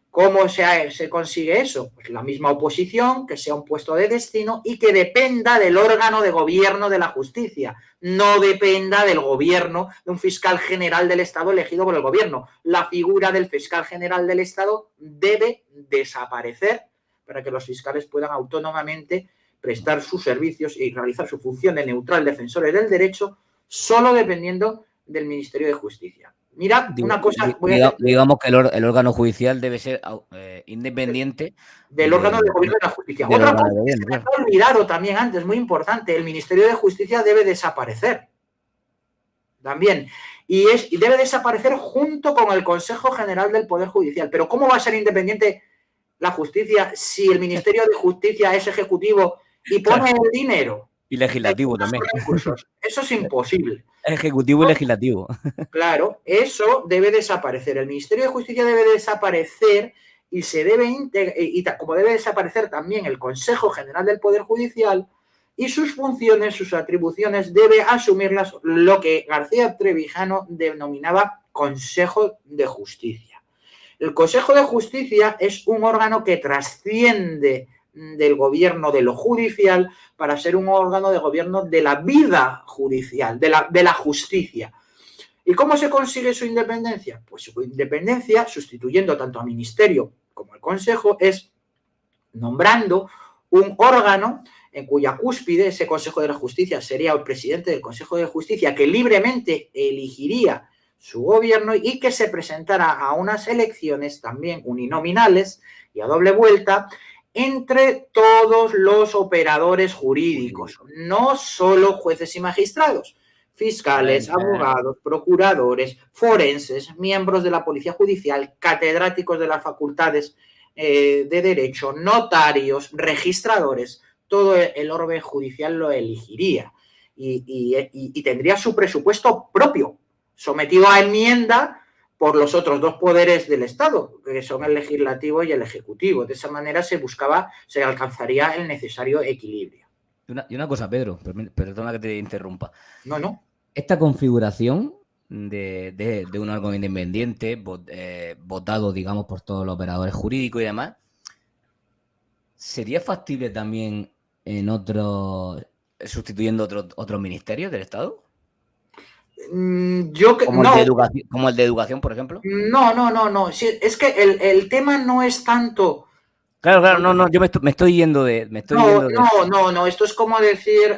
¿Cómo se consigue eso? Pues la misma oposición, que sea un puesto de destino y que dependa del órgano de gobierno de la justicia, no dependa del gobierno de un fiscal general del Estado elegido por el gobierno. La figura del fiscal general del Estado debe desaparecer para que los fiscales puedan autónomamente prestar sus servicios y realizar su función de neutral defensores del derecho, solo dependiendo del Ministerio de Justicia. Mira, una cosa... digamos que el órgano judicial debe ser independiente del órgano de gobierno de la justicia. Otra cosa que se me ha olvidado también antes, muy importante, el Ministerio de Justicia debe desaparecer. También. Y debe desaparecer junto con el Consejo General del Poder Judicial. Pero ¿cómo va a ser independiente la justicia si el Ministerio de Justicia es ejecutivo y pone el dinero? Y legislativo también. Eso es imposible. Ejecutivo y legislativo. Claro, eso debe desaparecer. El Ministerio de Justicia debe desaparecer y como debe desaparecer también el Consejo General del Poder Judicial, y sus funciones, sus atribuciones, debe asumirlas lo que García Trevijano denominaba Consejo de Justicia. El Consejo de Justicia es un órgano que trasciende del gobierno de lo judicial para ser un órgano de gobierno de la vida judicial, de la justicia. ¿Y cómo se consigue su independencia? Pues su independencia, sustituyendo tanto al ministerio como al consejo, es nombrando un órgano en cuya cúspide ese Consejo de la Justicia sería el presidente del Consejo de Justicia, que libremente elegiría su gobierno y que se presentara a unas elecciones también uninominales y a doble vuelta entre todos los operadores jurídicos, no solo jueces y magistrados, fiscales, abogados, procuradores, forenses, miembros de la Policía Judicial, catedráticos de las facultades de Derecho, notarios, registradores. Todo el orden judicial lo elegiría y tendría su presupuesto propio, sometido a enmienda por los otros dos poderes del Estado, que son el legislativo y el ejecutivo. De esa manera se alcanzaría el necesario equilibrio. Y una cosa, Pedro, perdona que te interrumpa. No. Esta configuración de un órgano independiente, votado, digamos, por todos los operadores jurídicos y demás, ¿sería factible también sustituyendo otros ministerios del Estado? Como el de educación, por ejemplo. No. Sí, es que el tema no es tanto. Claro, no, yo me estoy yendo de. No, esto es como decir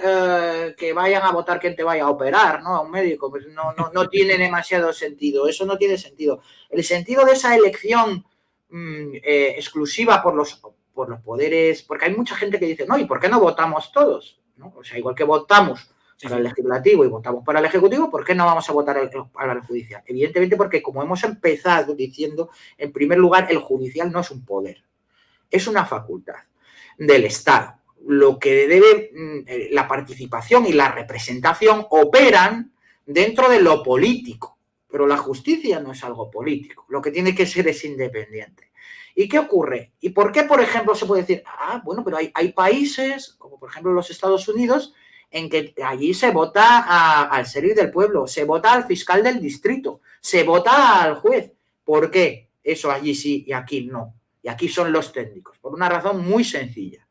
que vayan a votar quien te vaya a operar, ¿no? A un médico, pues no tiene demasiado sentido, eso no tiene sentido. El sentido de esa elección exclusiva por los poderes, porque hay mucha gente que dice, no, ¿y por qué no votamos todos? ¿No? O sea, igual que votamos para el legislativo y votamos para el ejecutivo, ¿por qué no vamos a votar para el judicial? Evidentemente porque, como hemos empezado diciendo, en primer lugar, el judicial no es un poder. Es una facultad del Estado. Lo que debe, la participación y la representación operan dentro de lo político, pero la justicia no es algo político, lo que tiene que ser es independiente. ¿Y qué ocurre? ¿Y por qué, por ejemplo, se puede decir, bueno, pero hay países, como por ejemplo los Estados Unidos, en que allí se vota al sheriff del pueblo, se vota al fiscal del distrito, se vota al juez? ¿Por qué? Eso allí sí y aquí no. Y aquí son los técnicos, por una razón muy sencilla.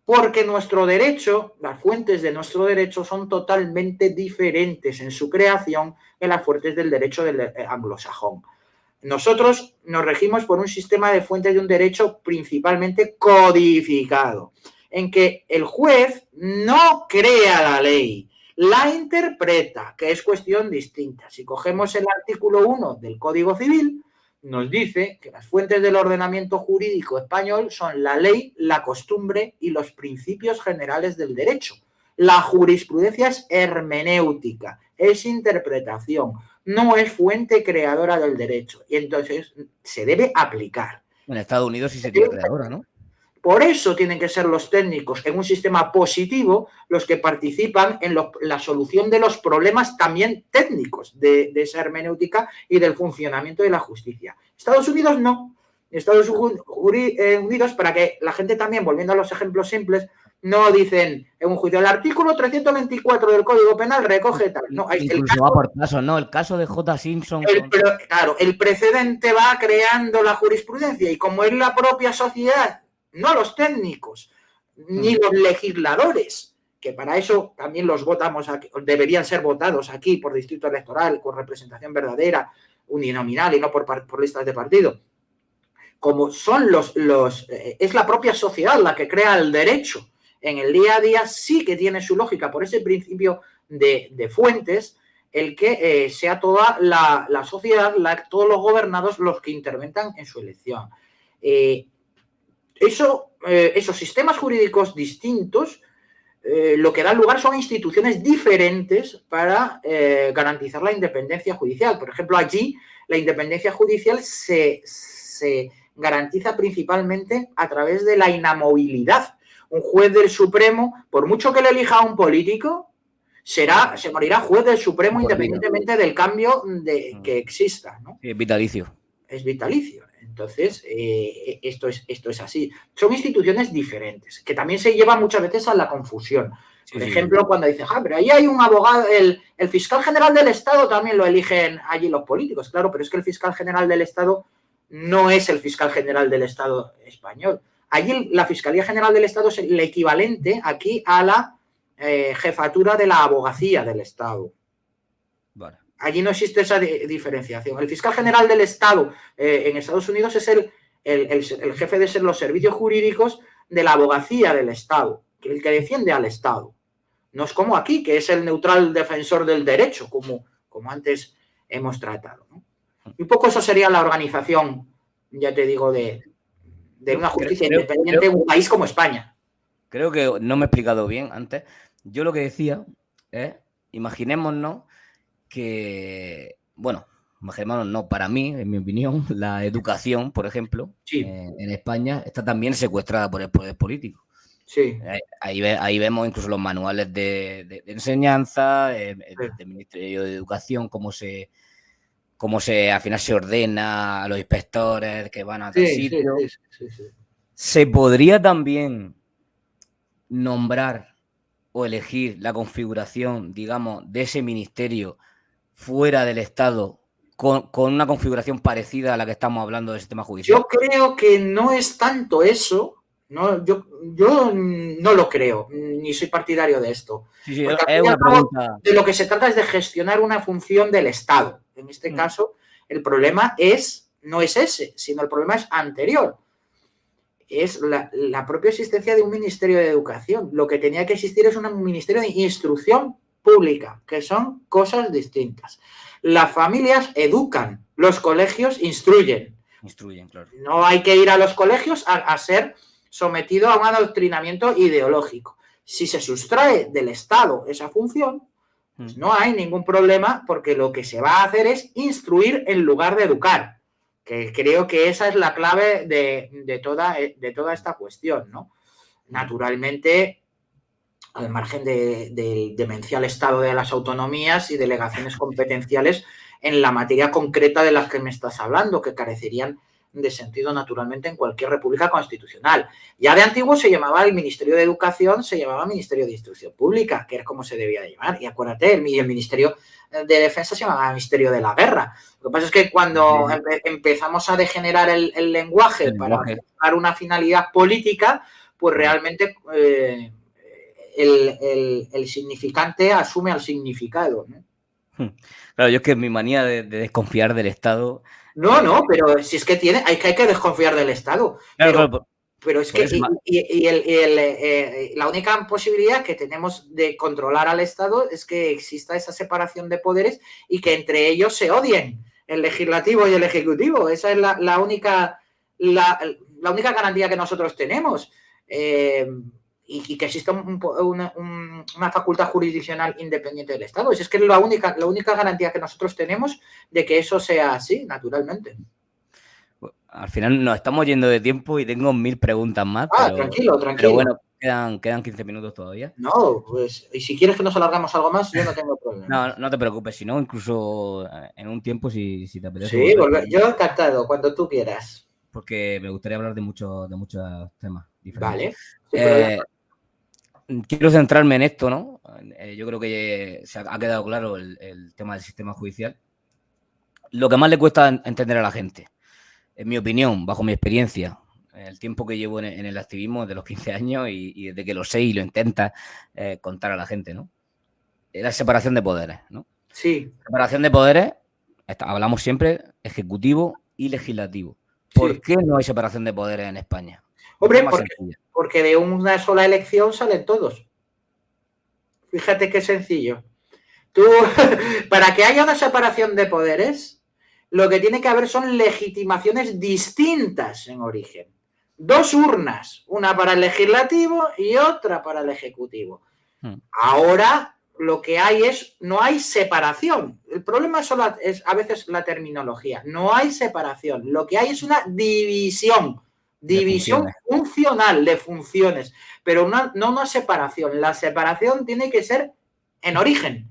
Porque nuestro derecho, las fuentes de nuestro derecho son totalmente diferentes en su creación que las fuentes del derecho del anglosajón. Nosotros nos regimos por un sistema de fuentes de un derecho principalmente codificado, en que el juez no crea la ley, la interpreta, que es cuestión distinta. Si cogemos el artículo 1 del Código Civil, nos dice que las fuentes del ordenamiento jurídico español son la ley, la costumbre y los principios generales del derecho. La jurisprudencia es hermenéutica, es interpretación, no es fuente creadora del derecho y entonces se debe aplicar. En Estados Unidos sí sería creadora, ¿no? Por eso tienen que ser los técnicos en un sistema positivo los que participan en la solución de los problemas también técnicos de esa hermenéutica y del funcionamiento de la justicia. Estados Unidos no. Estados Unidos, para que la gente también, volviendo a los ejemplos simples, no dicen en un juicio, el artículo 324 del Código Penal recoge tal. No, incluso va por casos, ¿no? El caso de J. Simpson. Claro, el precedente va creando la jurisprudencia y como es la propia sociedad, no los técnicos, ni los legisladores, que para eso también los votamos aquí, deberían ser votados aquí por distrito electoral, con representación verdadera, uninominal y no por listas de partido. Como son es la propia sociedad la que crea el derecho. En el día a día sí que tiene su lógica por ese principio de fuentes, el que sea toda la sociedad, todos los gobernados los que intervengan en su elección. Esos sistemas jurídicos distintos lo que dan lugar son instituciones diferentes para garantizar la independencia judicial. Por ejemplo, allí la independencia judicial se garantiza principalmente a través de la inamovilidad. Un juez del Supremo, por mucho que le elija a un político, se morirá juez del Supremo independientemente del cambio que exista, ¿no? Es vitalicio. Es vitalicio. Entonces, esto es así. Son instituciones diferentes, que también se llevan muchas veces a la confusión. Por ejemplo, cuando dices, pero ahí hay un abogado, el fiscal general del Estado también lo eligen allí los políticos. Claro, pero es que el fiscal general del Estado no es el fiscal general del Estado español. Allí la Fiscalía General del Estado es el equivalente aquí a la jefatura de la abogacía del Estado. Vale. Allí no existe esa diferenciación. El fiscal general del Estado en Estados Unidos es el jefe de los servicios jurídicos de la abogacía del Estado, el que defiende al Estado. No es como aquí, que es el neutral defensor del derecho, como antes hemos tratado, ¿no? Un poco eso sería la organización, ya te digo, de una justicia independiente en un país como España. Creo que no me he explicado bien antes. Yo lo que decía es, imaginémonos que, imaginémonos, no, para mí, en mi opinión, la educación, por ejemplo, en España está también secuestrada por el poder político. Sí. Ahí vemos incluso los manuales de enseñanza, del Ministerio de Educación, cómo se al final se ordena a los inspectores que van a tal sitio. Sí. ¿Se podría también nombrar o elegir la configuración, digamos, de ese ministerio fuera del Estado con una configuración parecida a la que estamos hablando del sistema judicial? Yo creo que no es tanto eso. No, yo no lo creo, ni soy partidario de esto. Sí, Porque al es fin y una al cabo, pregunta. de lo que se trata es de gestionar una función del Estado. En este caso, el problema no es ese, sino el problema es anterior. Es la propia existencia de un Ministerio de Educación. Lo que tenía que existir es un Ministerio de Instrucción Pública, que son cosas distintas. Las familias educan, los colegios instruyen. Instruyen, claro. No hay que ir a los colegios a ser sometido a un adoctrinamiento ideológico. Si se sustrae del Estado esa función, pues no hay ningún problema, porque lo que se va a hacer es instruir en lugar de educar, que creo que esa es la clave de toda esta cuestión, ¿no? Naturalmente, al margen del demencial estado de las autonomías y delegaciones competenciales en la materia concreta de las que me estás hablando, que carecerían de sentido naturalmente en cualquier república constitucional. Ya de antiguo se llamaba el Ministerio de Educación, se llamaba Ministerio de Instrucción Pública, que es como se debía llamar. Y acuérdate, el Ministerio de Defensa se llamaba Ministerio de la Guerra. Lo que pasa es que cuando empezamos a degenerar el lenguaje para buscar una finalidad política, pues realmente el significante asume al significado, ¿no? Claro, yo es que mi manía de desconfiar del Estado. No, pero si es que hay que desconfiar del Estado. Claro, pero es que la única posibilidad que tenemos de controlar al Estado es que exista esa separación de poderes y que entre ellos se odien el legislativo y el ejecutivo. Esa es la única garantía que nosotros tenemos. Y que exista una facultad jurisdiccional independiente del Estado. Es que es la única garantía que nosotros tenemos de que eso sea así, naturalmente. Al final nos estamos yendo de tiempo y tengo 1000 preguntas más. Tranquilo. Pero bueno, quedan 15 minutos todavía. No, pues, y si quieres que nos alargamos algo más, yo no tengo problema. No te preocupes, si no, incluso en un tiempo, si te apetece. Sí, yo encantado, cuando tú quieras. Porque me gustaría hablar de muchos temas diferentes. Vale. Quiero centrarme en esto, ¿no? Yo creo que se ha quedado claro el tema del sistema judicial. Lo que más le cuesta entender a la gente, en mi opinión, bajo mi experiencia, el tiempo que llevo en el activismo, de los 15 años y desde que lo sé y lo intenta contar a la gente, ¿no? La separación de poderes, ¿no? Sí. Separación de poderes, hablamos siempre, ejecutivo y legislativo. ¿Por qué no hay separación de poderes en España? Hombre, porque de una sola elección salen todos. Fíjate qué sencillo. Para que haya una separación de poderes, lo que tiene que haber son legitimaciones distintas en origen. 2 urnas, una para el legislativo y otra para el ejecutivo. Ahora lo que hay no hay separación. El problema solo es a veces la terminología. No hay separación. Lo que hay es una división funcional de funciones, pero no una separación. La separación tiene que ser en origen,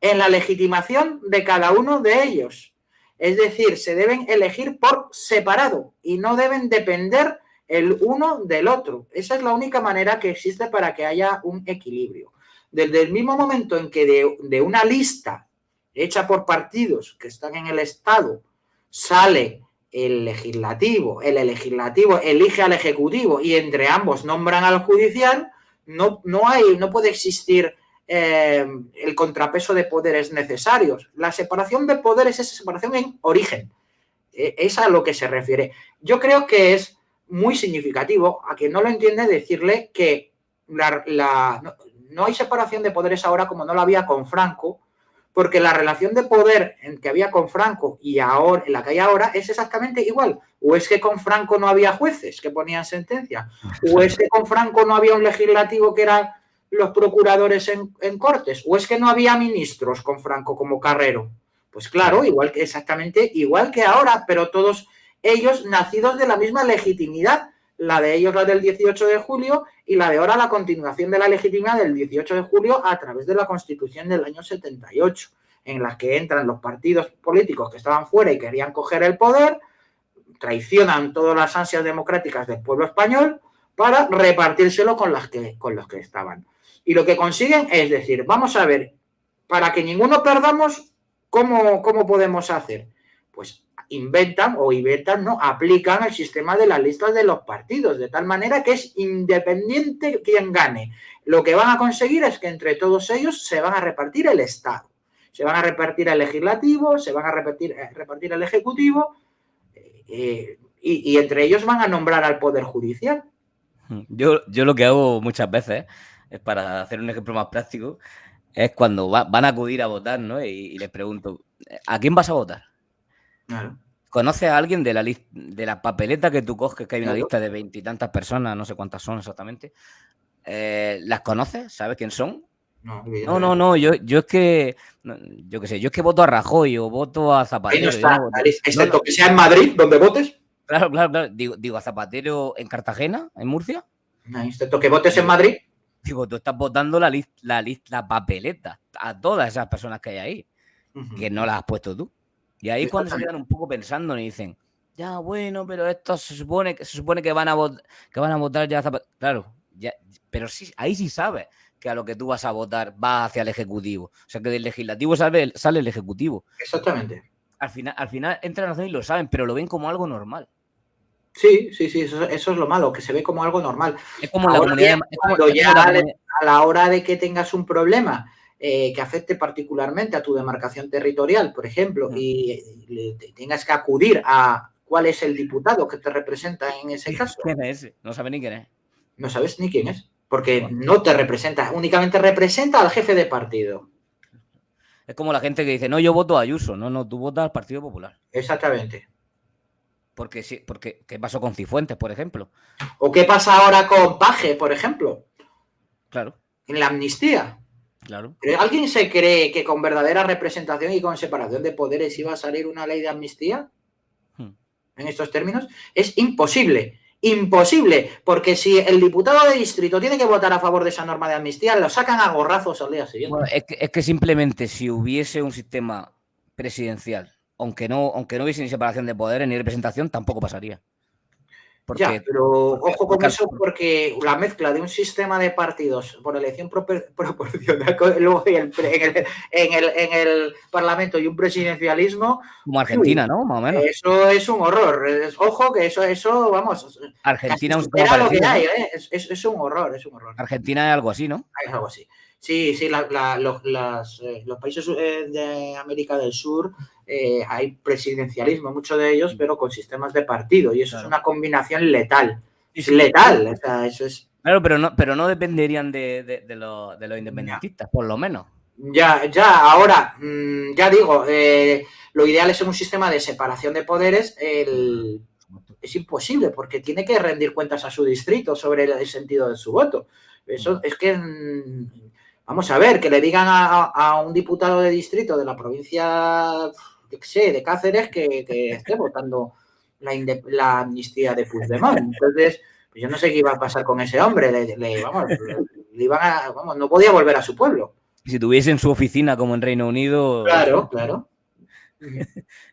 en la legitimación de cada uno de ellos. Es decir, se deben elegir por separado y no deben depender el uno del otro. Esa es la única manera que existe para que haya un equilibrio. Desde el mismo momento en que de una lista hecha por partidos que están en el Estado sale el legislativo elige al ejecutivo y entre ambos nombran al judicial, no puede existir el contrapeso de poderes necesarios. La separación de poderes es separación en origen. Es a lo que se refiere. Yo creo que es muy significativo, a quien no lo entiende, decirle que no hay separación de poderes ahora como no la había con Franco, porque la relación de poder que había con Franco y ahora en la que hay ahora es exactamente igual. O es que con Franco no había jueces que ponían sentencia, o es que con Franco no había un legislativo que eran los procuradores en Cortes, o es que no había ministros con Franco como Carrero. Pues claro, exactamente igual que ahora, pero todos ellos nacidos de la misma legitimidad. La de ellos, la del 18 de julio, y la de ahora, la continuación de la legitimidad del 18 de julio a través de la Constitución del año 78, en la que entran los partidos políticos que estaban fuera y querían coger el poder, traicionan todas las ansias democráticas del pueblo español para repartírselo con los que estaban. Y lo que consiguen es decir, vamos a ver, para que ninguno perdamos, ¿cómo podemos hacer? Pues inventan, no, aplican el sistema de las listas de los partidos, de tal manera que es independiente quien gane. Lo que van a conseguir es que entre todos ellos se van a repartir el Estado. Se van a repartir el legislativo, se van a repartir el ejecutivo y entre ellos van a nombrar al Poder Judicial. Yo lo que hago muchas veces, es para hacer un ejemplo más práctico, es cuando van a acudir a votar, ¿no? Y les pregunto, ¿a quién vas a votar? Claro. ¿Conoces a alguien de la papeleta que tú coges, que hay una Claro. lista de 20 y tantas personas, no sé cuántas son exactamente? ¿Las conoces? ¿Sabes quién son? No, yo es que, yo qué sé, yo es que voto a Rajoy o voto a Zapatero. Ahí no está, voto. excepto que sea en Madrid, donde votes. Claro. Digo, a Zapatero en Cartagena, en Murcia. No, excepto que votes en Madrid. Digo, tú estás votando la papeleta a todas esas personas que hay ahí, que no las has puesto tú. Y ahí es cuando se quedan un poco pensando y dicen, ya, bueno, pero esto se supone que van a votar ya Zapatero. Claro, ya, pero sí, ahí sí sabes que a lo que tú vas a votar va hacia el Ejecutivo. O sea, que del Legislativo sale el Ejecutivo. Exactamente. Al final entran a razón y lo saben, pero lo ven como algo normal. Sí, eso es lo malo, que se ve como algo normal. Es como la comunidad. A la hora de que tengas un problema que afecte particularmente a tu demarcación territorial, por ejemplo, y tengas que acudir a cuál es el diputado que te representa en ese caso. ¿Quién es ese? No sabes ni quién es. No sabes ni quién es, porque no te representa, únicamente representa al jefe de partido. Es como la gente que dice, no, yo voto a Ayuso. No, tú votas al Partido Popular. Exactamente. Porque ¿qué pasó con Cifuentes, por ejemplo? ¿O qué pasa ahora con Paje, por ejemplo? Claro. En la amnistía. Claro. ¿Alguien se cree que con verdadera representación y con separación de poderes iba a salir una ley de amnistía? En estos términos, es imposible. Imposible, porque si el diputado de distrito tiene que votar a favor de esa norma de amnistía, lo sacan a gorrazos al día siguiente. Bueno, es que simplemente si hubiese un sistema presidencial, aunque no hubiese ni separación de poderes ni representación, tampoco pasaría. Ojo con eso, porque la mezcla de un sistema de partidos por elección proporcional luego en el Parlamento y un presidencialismo. Como Argentina, ¿no? Más o menos. Eso es un horror. Ojo que eso vamos. Argentina es un sistema parecido, lo que hay, ¿no? Es un horror, Argentina es algo así, ¿no? Es algo así. Sí, los países de América del Sur hay presidencialismo, muchos de ellos, pero con sistemas de partido, y eso es una combinación letal. Es letal, o sea, eso es... Claro, pero no dependerían de los independentistas, por lo menos. Ahora, ya digo, lo ideal es un sistema de separación de poderes. Es imposible, porque tiene que rendir cuentas a su distrito sobre el sentido de su voto. Eso es que... Vamos a ver, que le digan a un diputado de distrito de la provincia, de Cáceres, que esté votando la amnistía de Puigdemont. Entonces, pues yo no sé qué iba a pasar con ese hombre. No podía volver a su pueblo. Si tuviesen su oficina como en Reino Unido... Claro.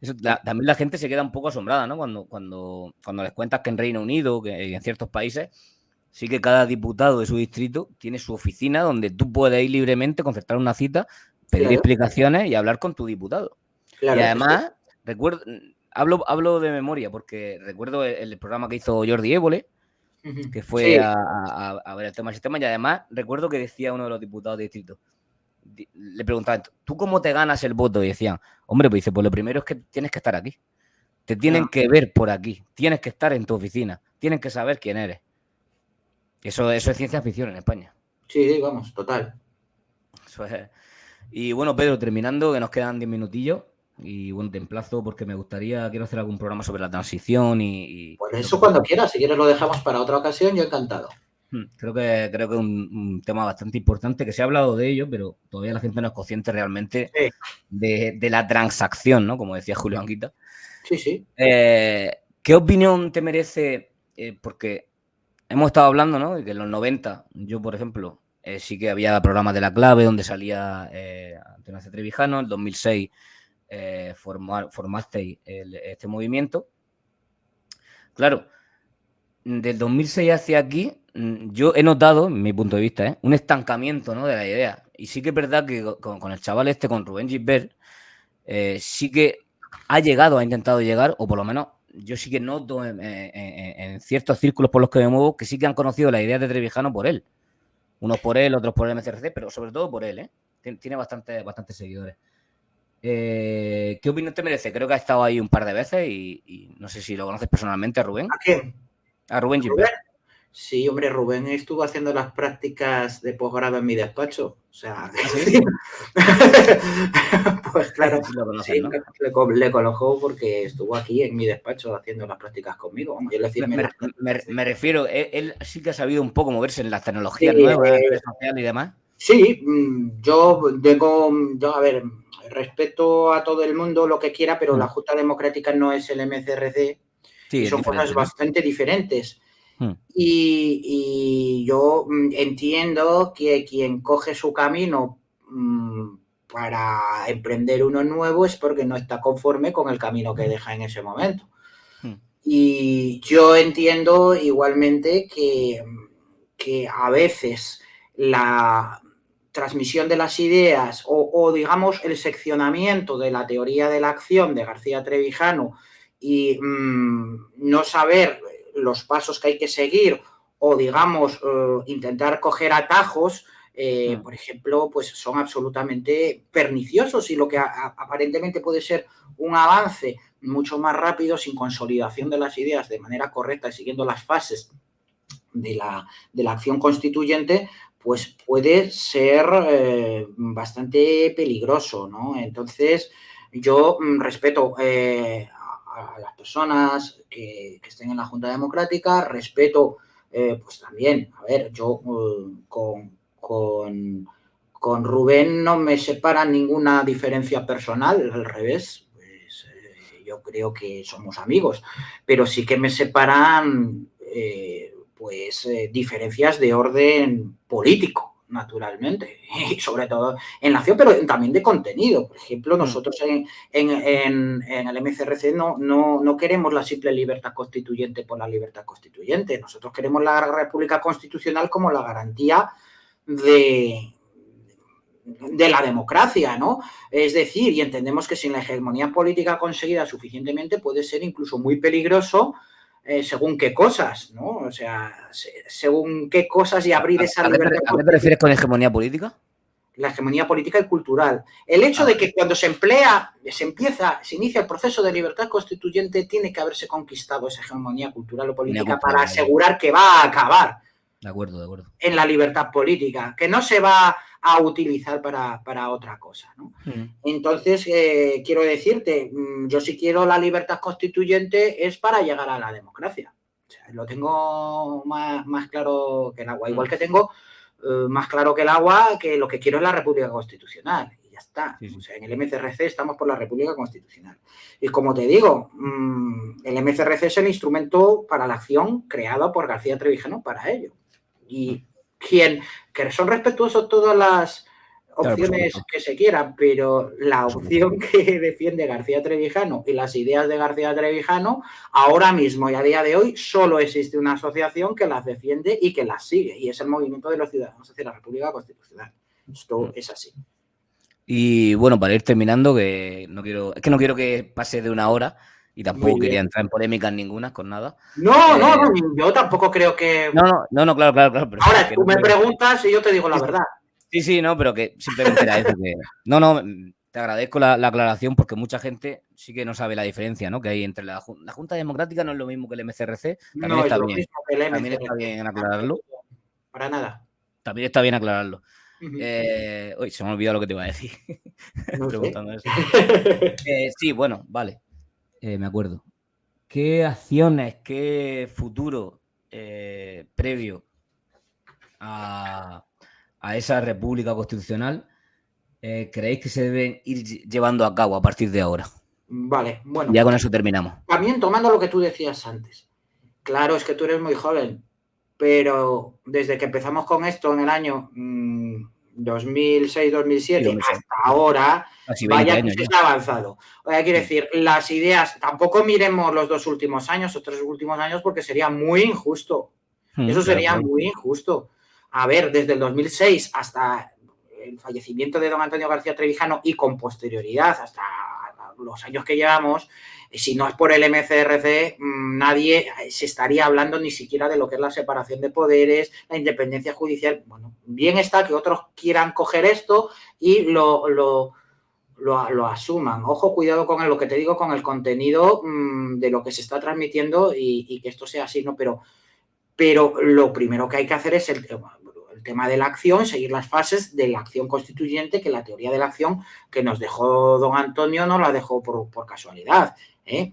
Eso, también la gente se queda un poco asombrada, ¿no? Cuando les cuentas que en Reino Unido, que en ciertos países... Sí que cada diputado de su distrito tiene su oficina donde tú puedes ir libremente, concertar una cita, pedir explicaciones y hablar con tu diputado. Claro, y además, hablo de memoria porque recuerdo el programa que hizo Jordi Évole, que fue a ver el tema del sistema, y además recuerdo que decía uno de los diputados de distrito, le preguntaban, ¿tú cómo te ganas el voto? Y decían, hombre, pues dice, pues lo primero es que tienes que estar aquí. Te tienen que ver por aquí, tienes que estar en tu oficina, tienen que saber quién eres. Eso es ciencia ficción en España. Sí, vamos, total. Eso es. Y bueno, Pedro, terminando, que nos quedan 10 minutillos. Y bueno, te emplazo porque quiero hacer algún programa sobre la transición y pues eso cuando quieras, si quieres lo dejamos para otra ocasión, yo encantado. Creo que es un tema bastante importante, que se ha hablado de ello, pero todavía la gente no es consciente realmente de la transacción, ¿no? Como decía Julio Anguita. Sí. ¿Qué opinión te merece? Porque hemos estado hablando, ¿no? De que en los 90, yo, por ejemplo, sí que había programas de La Clave donde salía Antonio García Trevijano. En 2006 formasteis este movimiento. Claro, del 2006 hacia aquí, yo he notado, en mi punto de vista, un estancamiento, ¿no? De la idea. Y sí que es verdad que con el chaval con Rubén Gisbert, sí que ha intentado llegar, o por lo menos yo sí que noto en ciertos círculos por los que me muevo que sí que han conocido la idea de Trevijano por él. Unos por él, otros por el MCRC, pero sobre todo por él, ¿eh? Tiene bastantes seguidores. ¿Qué opinión te merece? Creo que ha estado ahí un par de veces y no sé si lo conoces personalmente, a Rubén. ¿A quién? A Rubén Gilbert. Sí, hombre, Rubén estuvo haciendo las prácticas de posgrado en mi despacho. O sea, ¿Ah, sí? pues claro, Lo conoces, sí, ¿no? le conozco porque estuvo aquí en mi despacho haciendo las prácticas conmigo. Yo le firmé las prácticas. Me refiero, él sí que ha sabido un poco moverse en las tecnologías nuevas, en las redes sociales y demás. Sí, yo, a ver, respeto a todo el mundo lo que quiera, pero la Junta Democrática no es el MCRC y son cosas bastante diferentes. Y yo entiendo que quien coge su camino para emprender uno nuevo es porque no está conforme con el camino que deja en ese momento. Y yo entiendo igualmente que a veces la transmisión de las ideas o, digamos, el seccionamiento de la teoría de la acción de García Trevijano y no saber los pasos que hay que seguir o, digamos, intentar coger atajos, por ejemplo, pues son absolutamente perniciosos y lo que aparentemente puede ser un avance mucho más rápido, sin consolidación de las ideas de manera correcta y siguiendo las fases de la acción constituyente, pues puede ser bastante peligroso, ¿no? Entonces, yo respeto a las personas que estén en la Junta Democrática, respeto pues también, a ver, yo con Rubén no me separa ninguna diferencia personal, al revés, pues yo creo que somos amigos, pero sí que me separan diferencias de orden político, naturalmente, y sobre todo en la acción, pero también de contenido. Por ejemplo, nosotros en el MCRC no queremos la simple libertad constituyente por la libertad constituyente. Nosotros queremos la República Constitucional como la garantía de la democracia, ¿no? Es decir, y entendemos que sin la hegemonía política conseguida suficientemente puede ser incluso muy peligroso según qué cosas, ¿no? O sea, según qué cosas y abrir esa libertad. ¿A qué te refieres con hegemonía política? La hegemonía política y cultural. El hecho de que cuando se inicia el proceso de libertad constituyente, tiene que haberse conquistado esa hegemonía cultural o política para asegurar que va a acabar. De acuerdo. En la libertad política, que no se va a utilizar para otra cosa, ¿no? Entonces, quiero decirte, yo si quiero la libertad constituyente es para llegar a la democracia. O sea, lo tengo más claro que el agua. Igual que tengo más claro que el agua que lo que quiero es la República Constitucional. Y ya está. Sí. O sea, en el MCRC estamos por la República Constitucional. Y como te digo, el MCRC es el instrumento para la acción creado por García Trevijano para ello. Y que son respetuosos todas las opciones que se quieran, pero la opción que defiende García Trevijano y las ideas de García Trevijano, ahora mismo y a día de hoy, solo existe una asociación que las defiende y que las sigue, y es el Movimiento de los Ciudadanos hacia la República Constitucional. Esto es así. Y bueno, para ir terminando, que no quiero que pase de una hora y tampoco quería entrar en polémicas ninguna con nada. No, yo tampoco creo que... No, claro. Pero ahora, tú me preguntas y yo te digo la verdad. Sí, no, pero que simplemente era eso. Te agradezco la aclaración porque mucha gente sí que no sabe la diferencia, ¿no? Que hay entre la Junta Democrática no es lo mismo que el MCRC. También no está es lo bien. Mismo que el MCRC. También está bien aclararlo. Para nada. También está bien aclararlo. Uy, se me ha olvidado lo que te iba a decir. No preguntando eso. Sí, bueno, vale. Me acuerdo. ¿Qué acciones, qué futuro previo a esa República Constitucional creéis que se deben ir llevando a cabo a partir de ahora? Vale, bueno. Ya con eso terminamos. También tomando lo que tú decías antes. Claro, es que tú eres muy joven, pero desde que empezamos con esto en el año 2006-2007 hasta ahora, vaya que se ha avanzado. Quiero decir, las ideas, tampoco miremos los 2 últimos años o 3 últimos años porque sería muy injusto. Eso sería muy injusto. A ver, desde el 2006 hasta el fallecimiento de don Antonio García Trevijano y con posterioridad hasta los años que llevamos, si no es por el MCRC, nadie se estaría hablando ni siquiera de lo que es la separación de poderes, la independencia judicial. Bueno, bien está que otros quieran coger esto y lo asuman. Ojo, cuidado con lo que te digo, con el contenido de lo que se está transmitiendo y que esto sea así, ¿no? Pero lo primero que hay que hacer es el tema de la acción, seguir las fases de la acción constituyente, que la teoría de la acción que nos dejó don Antonio no la dejó por casualidad.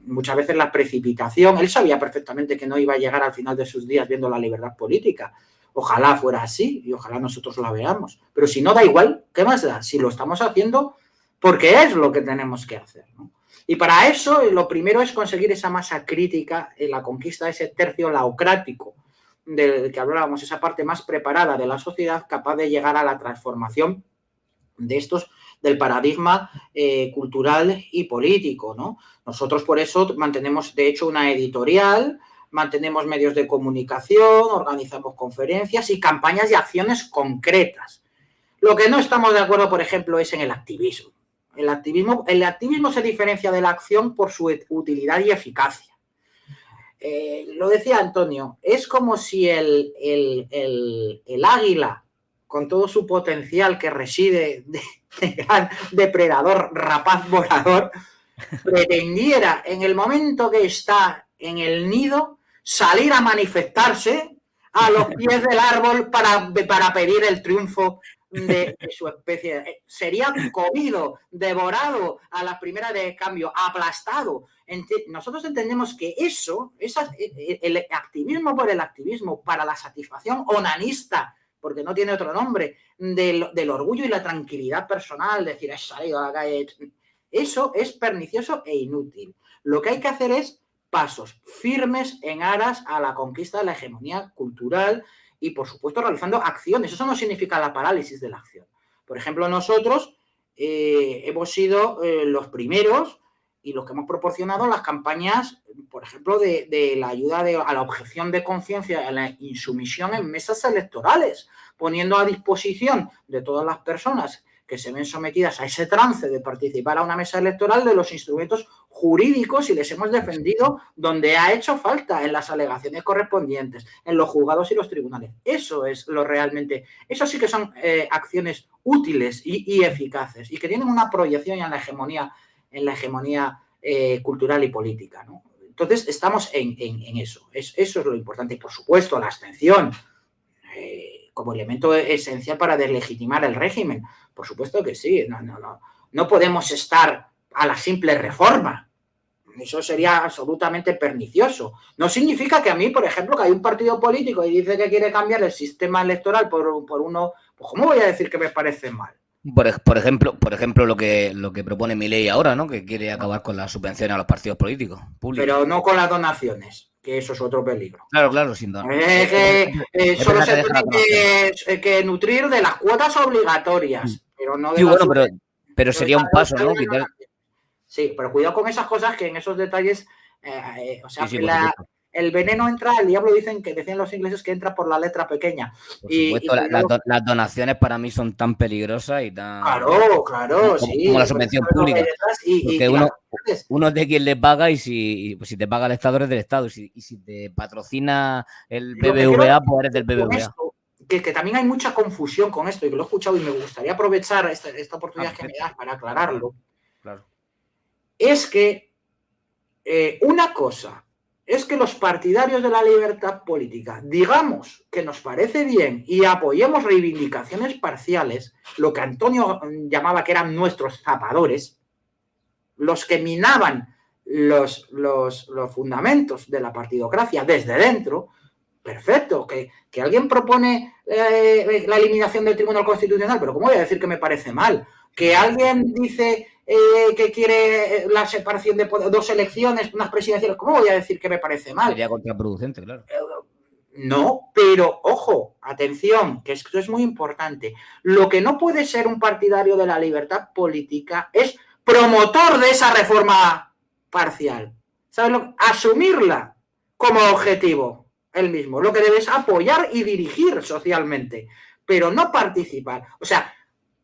Muchas veces la precipitación, él sabía perfectamente que no iba a llegar al final de sus días viendo la libertad política. Ojalá fuera así y ojalá nosotros la veamos. Pero si no, da igual, ¿qué más da? Si lo estamos haciendo, porque es lo que tenemos que hacer, ¿no? Y para eso, lo primero es conseguir esa masa crítica en la conquista de ese tercio laocrático del que hablábamos, esa parte más preparada de la sociedad capaz de llegar a la transformación del paradigma cultural y político, ¿no? Nosotros por eso mantenemos, de hecho, una editorial, mantenemos medios de comunicación, organizamos conferencias y campañas y acciones concretas. Lo que no estamos de acuerdo, por ejemplo, es en el activismo. El activismo se diferencia de la acción por su utilidad y eficacia. Lo decía Antonio, es como si el águila, con todo su potencial que reside de gran depredador, rapaz volador, pretendiera en el momento que está en el nido salir a manifestarse a los pies del árbol para pedir el triunfo de su especie. Sería comido, devorado a las primeras de cambio, aplastado. Nosotros entendemos que el activismo por el activismo, para la satisfacción onanista, porque no tiene otro nombre, del orgullo y la tranquilidad personal, decir, he salido a la calle, eso es pernicioso e inútil. Lo que hay que hacer es pasos firmes en aras a la conquista de la hegemonía cultural y, por supuesto, realizando acciones. Eso no significa la parálisis de la acción. Por ejemplo, nosotros hemos sido los primeros y los que hemos proporcionado las campañas, por ejemplo, de la ayuda a la objeción de conciencia, a la insumisión en mesas electorales, poniendo a disposición de todas las personas que se ven sometidas a ese trance de participar a una mesa electoral de los instrumentos jurídicos y les hemos defendido donde ha hecho falta, en las alegaciones correspondientes, en los juzgados y los tribunales. Eso es lo realmente, eso sí que son acciones útiles y eficaces y que tienen una proyección en la hegemonía cultural y política, ¿no? Entonces, estamos en eso. Eso es lo importante. Y, por supuesto, la abstención como elemento esencial para deslegitimar el régimen. Por supuesto que sí. No podemos estar a la simple reforma. Eso sería absolutamente pernicioso. No significa que a mí, por ejemplo, que hay un partido político y dice que quiere cambiar el sistema electoral por uno, pues ¿cómo voy a decir que me parece mal? Por ejemplo, lo que propone Milei ahora, ¿no? Que quiere acabar con la subvención a los partidos políticos públicos. Pero no con las donaciones, que eso es otro peligro. Claro, sin donaciones. Solo se tiene que nutrir de las cuotas obligatorias, pero no de las... Pero sería un paso, ¿no? Sí, pero cuidado con esas cosas, que en esos detalles, el veneno entra, el diablo decían los ingleses que entra por la letra pequeña. Por supuesto, las donaciones para mí son tan peligrosas y tan... Claro, sí. Como la subvención pública. Porque uno es de quien le paga y si te paga el Estado eres del Estado. Y si te patrocina el BBVA, pues eres del BBVA. Que también hay mucha confusión con esto y que lo he escuchado y me gustaría aprovechar esta oportunidad que me das para aclararlo. Claro. Es que una cosa es que los partidarios de la libertad política digamos que nos parece bien y apoyemos reivindicaciones parciales, lo que Antonio llamaba que eran nuestros zapadores, los que minaban los fundamentos de la partidocracia desde dentro. Perfecto, que alguien propone la eliminación del Tribunal Constitucional, pero ¿cómo voy a decir que me parece mal? Que alguien dice que quiere la separación de dos elecciones, unas presidenciales, ¿cómo voy a decir que me parece mal? Sería contraproducente, claro. No, pero ojo, atención, que esto es muy importante. Lo que no puede ser un partidario de la libertad política es promotor de esa reforma parcial. ¿Sabes? Asumirla como objetivo él mismo. Lo que debe es apoyar y dirigir socialmente, pero no participar. O sea,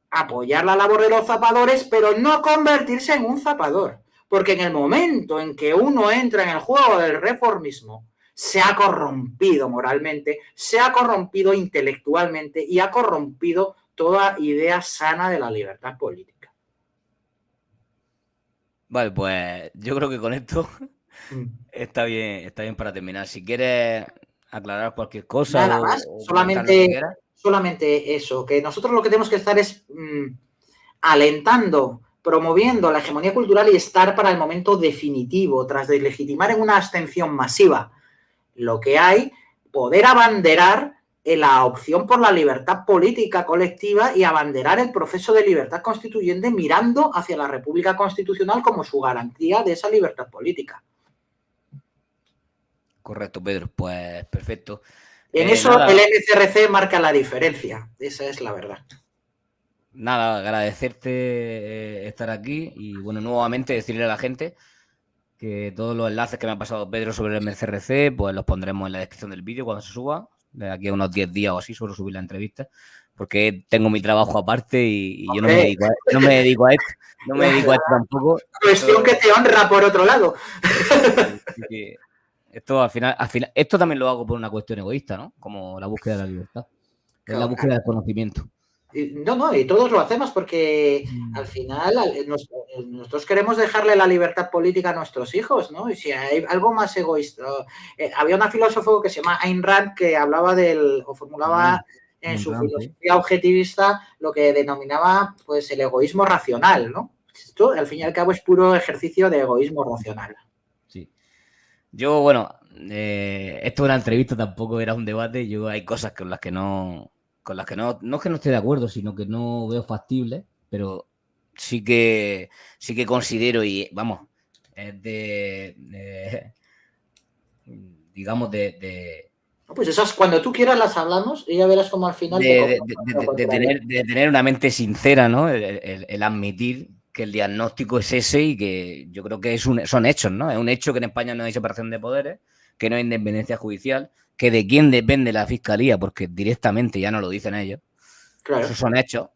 apoyar la labor de los zapadores, pero no convertirse en un zapador. Porque en el momento en que uno entra en el juego del reformismo, se ha corrompido moralmente, se ha corrompido intelectualmente y ha corrompido toda idea sana de la libertad política. Vale, pues yo creo que con esto está bien para terminar. Si quieres aclarar cualquier cosa Nada más, o comentar lo que quieras. solamente eso, que nosotros lo que tenemos que estar es alentando, promoviendo la hegemonía cultural y estar para el momento definitivo, tras deslegitimar en una abstención masiva lo que hay, poder abanderar la opción por la libertad política colectiva y abanderar el proceso de libertad constituyente mirando hacia la República Constitucional como su garantía de esa libertad política. Correcto, Pedro. Pues perfecto. En eso nada, el MCRC marca la diferencia. Esa es la verdad. Nada, agradecerte estar aquí y bueno, nuevamente decirle a la gente que todos los enlaces que me ha pasado Pedro sobre el MCRC, pues los pondremos en la descripción del vídeo cuando se suba, de aquí a unos 10 días o así, suelo subir la entrevista, porque tengo mi trabajo aparte y yo no me dedico a esto, no me dedico a esto tampoco. Cuestión que te honra por otro lado. Esto al final, esto también lo hago por una cuestión egoísta, ¿no? Como la búsqueda de la libertad, es la búsqueda del conocimiento. No, y todos lo hacemos porque al final nosotros queremos dejarle la libertad política a nuestros hijos, ¿no? Y si hay algo más egoísta. Había una filósofo que se llama Ayn Rand que hablaba o formulaba en su filosofía objetivista lo que denominaba pues el egoísmo racional, ¿no? Esto, al fin y al cabo, es puro ejercicio de egoísmo racional. Sí. Yo, bueno, esto de una entrevista tampoco era un debate. Yo hay cosas con las que no es que no esté de acuerdo, sino que no veo factible, pero sí que considero y vamos, es digamos pues esas cuando tú quieras las hablamos y ya verás como al final de tener una mente sincera, ¿no? El admitir que el diagnóstico es ese y que yo creo que son hechos, ¿no? Es un hecho que en España no hay separación de poderes, que no hay independencia judicial, que de quién depende la fiscalía, porque directamente ya no lo dicen ellos. Claro. Esos son hechos.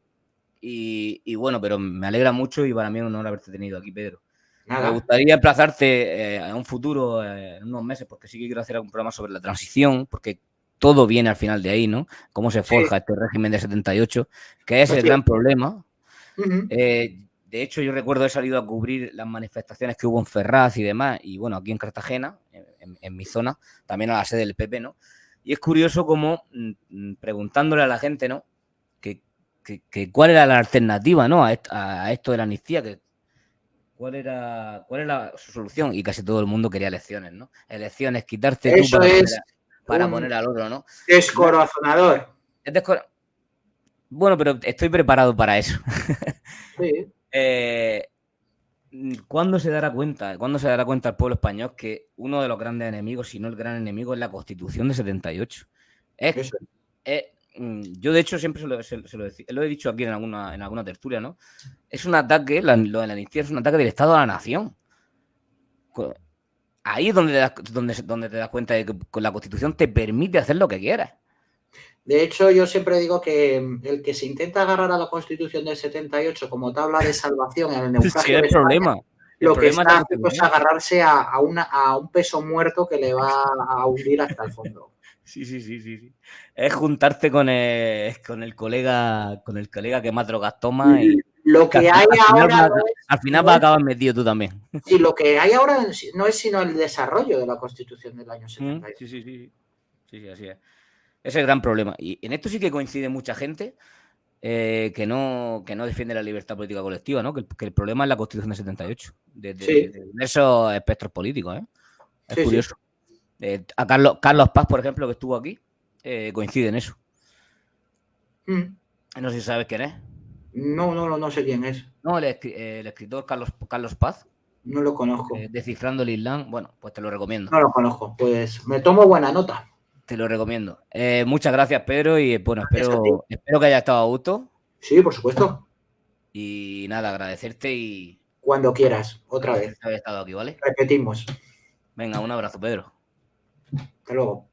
Y bueno, pero me alegra mucho y para mí es un honor haberte tenido aquí, Pedro. Nada. Me gustaría emplazarte a un futuro, en unos meses, porque sí que quiero hacer algún programa sobre la transición, porque todo viene al final de ahí, ¿no? Cómo se forja este régimen de 78, que es el gran problema. De hecho, yo recuerdo haber salido a cubrir las manifestaciones que hubo en Ferraz y demás, y bueno, aquí en Cartagena, en mi zona, también a la sede del PP, ¿no? Y es curioso como preguntándole a la gente, ¿no? Que cuál era la alternativa, ¿no? A esto de la amnistía, cuál era su solución, y casi todo el mundo quería elecciones, ¿no? Elecciones, quitarte eso tú para poner al otro, ¿no? Descorazonador. Bueno, pero estoy preparado para eso. Sí. ¿Cuándo se dará cuenta el pueblo español que uno de los grandes enemigos, si no el gran enemigo, es la Constitución de 78? Yo, de hecho, siempre lo he dicho aquí en alguna tertulia, ¿no? Es un ataque, lo de la amnistía es un ataque del Estado a la nación. Ahí es donde te das cuenta de que con la Constitución te permite hacer lo que quieras. De hecho, yo siempre digo que el que se intenta agarrar a la Constitución del 78 como tabla de salvación en el naufragio de España, lo que está haciendo es agarrarse a un peso muerto que le va a hundir hasta el fondo. Sí. Es juntarte con el colega que más drogas toma y lo que hay ahora al final vas a acabar metido tú también. Sí, lo que hay ahora no es sino el desarrollo de la Constitución del año 78. Sí, así es. Es el gran problema. Y en esto sí que coincide mucha gente que no defiende la libertad política colectiva, ¿no? Que el problema es la Constitución del 78, de esos espectros políticos, ¿eh? Es curioso. A Carlos Paz, por ejemplo, que estuvo aquí, coincide en eso. No sé si sabes quién es. No sé quién es. No, el escritor Carlos Paz. No lo conozco. Descifrando el Islam, bueno, pues te lo recomiendo. No lo conozco, pues me tomo buena nota. Te lo recomiendo. Muchas gracias, Pedro, y bueno, espero que haya estado a gusto. Sí, por supuesto. Y nada, agradecerte y... Cuando quieras, otra vez. Que hayas estado aquí, ¿vale? Repetimos. Venga, un abrazo, Pedro. Hasta luego.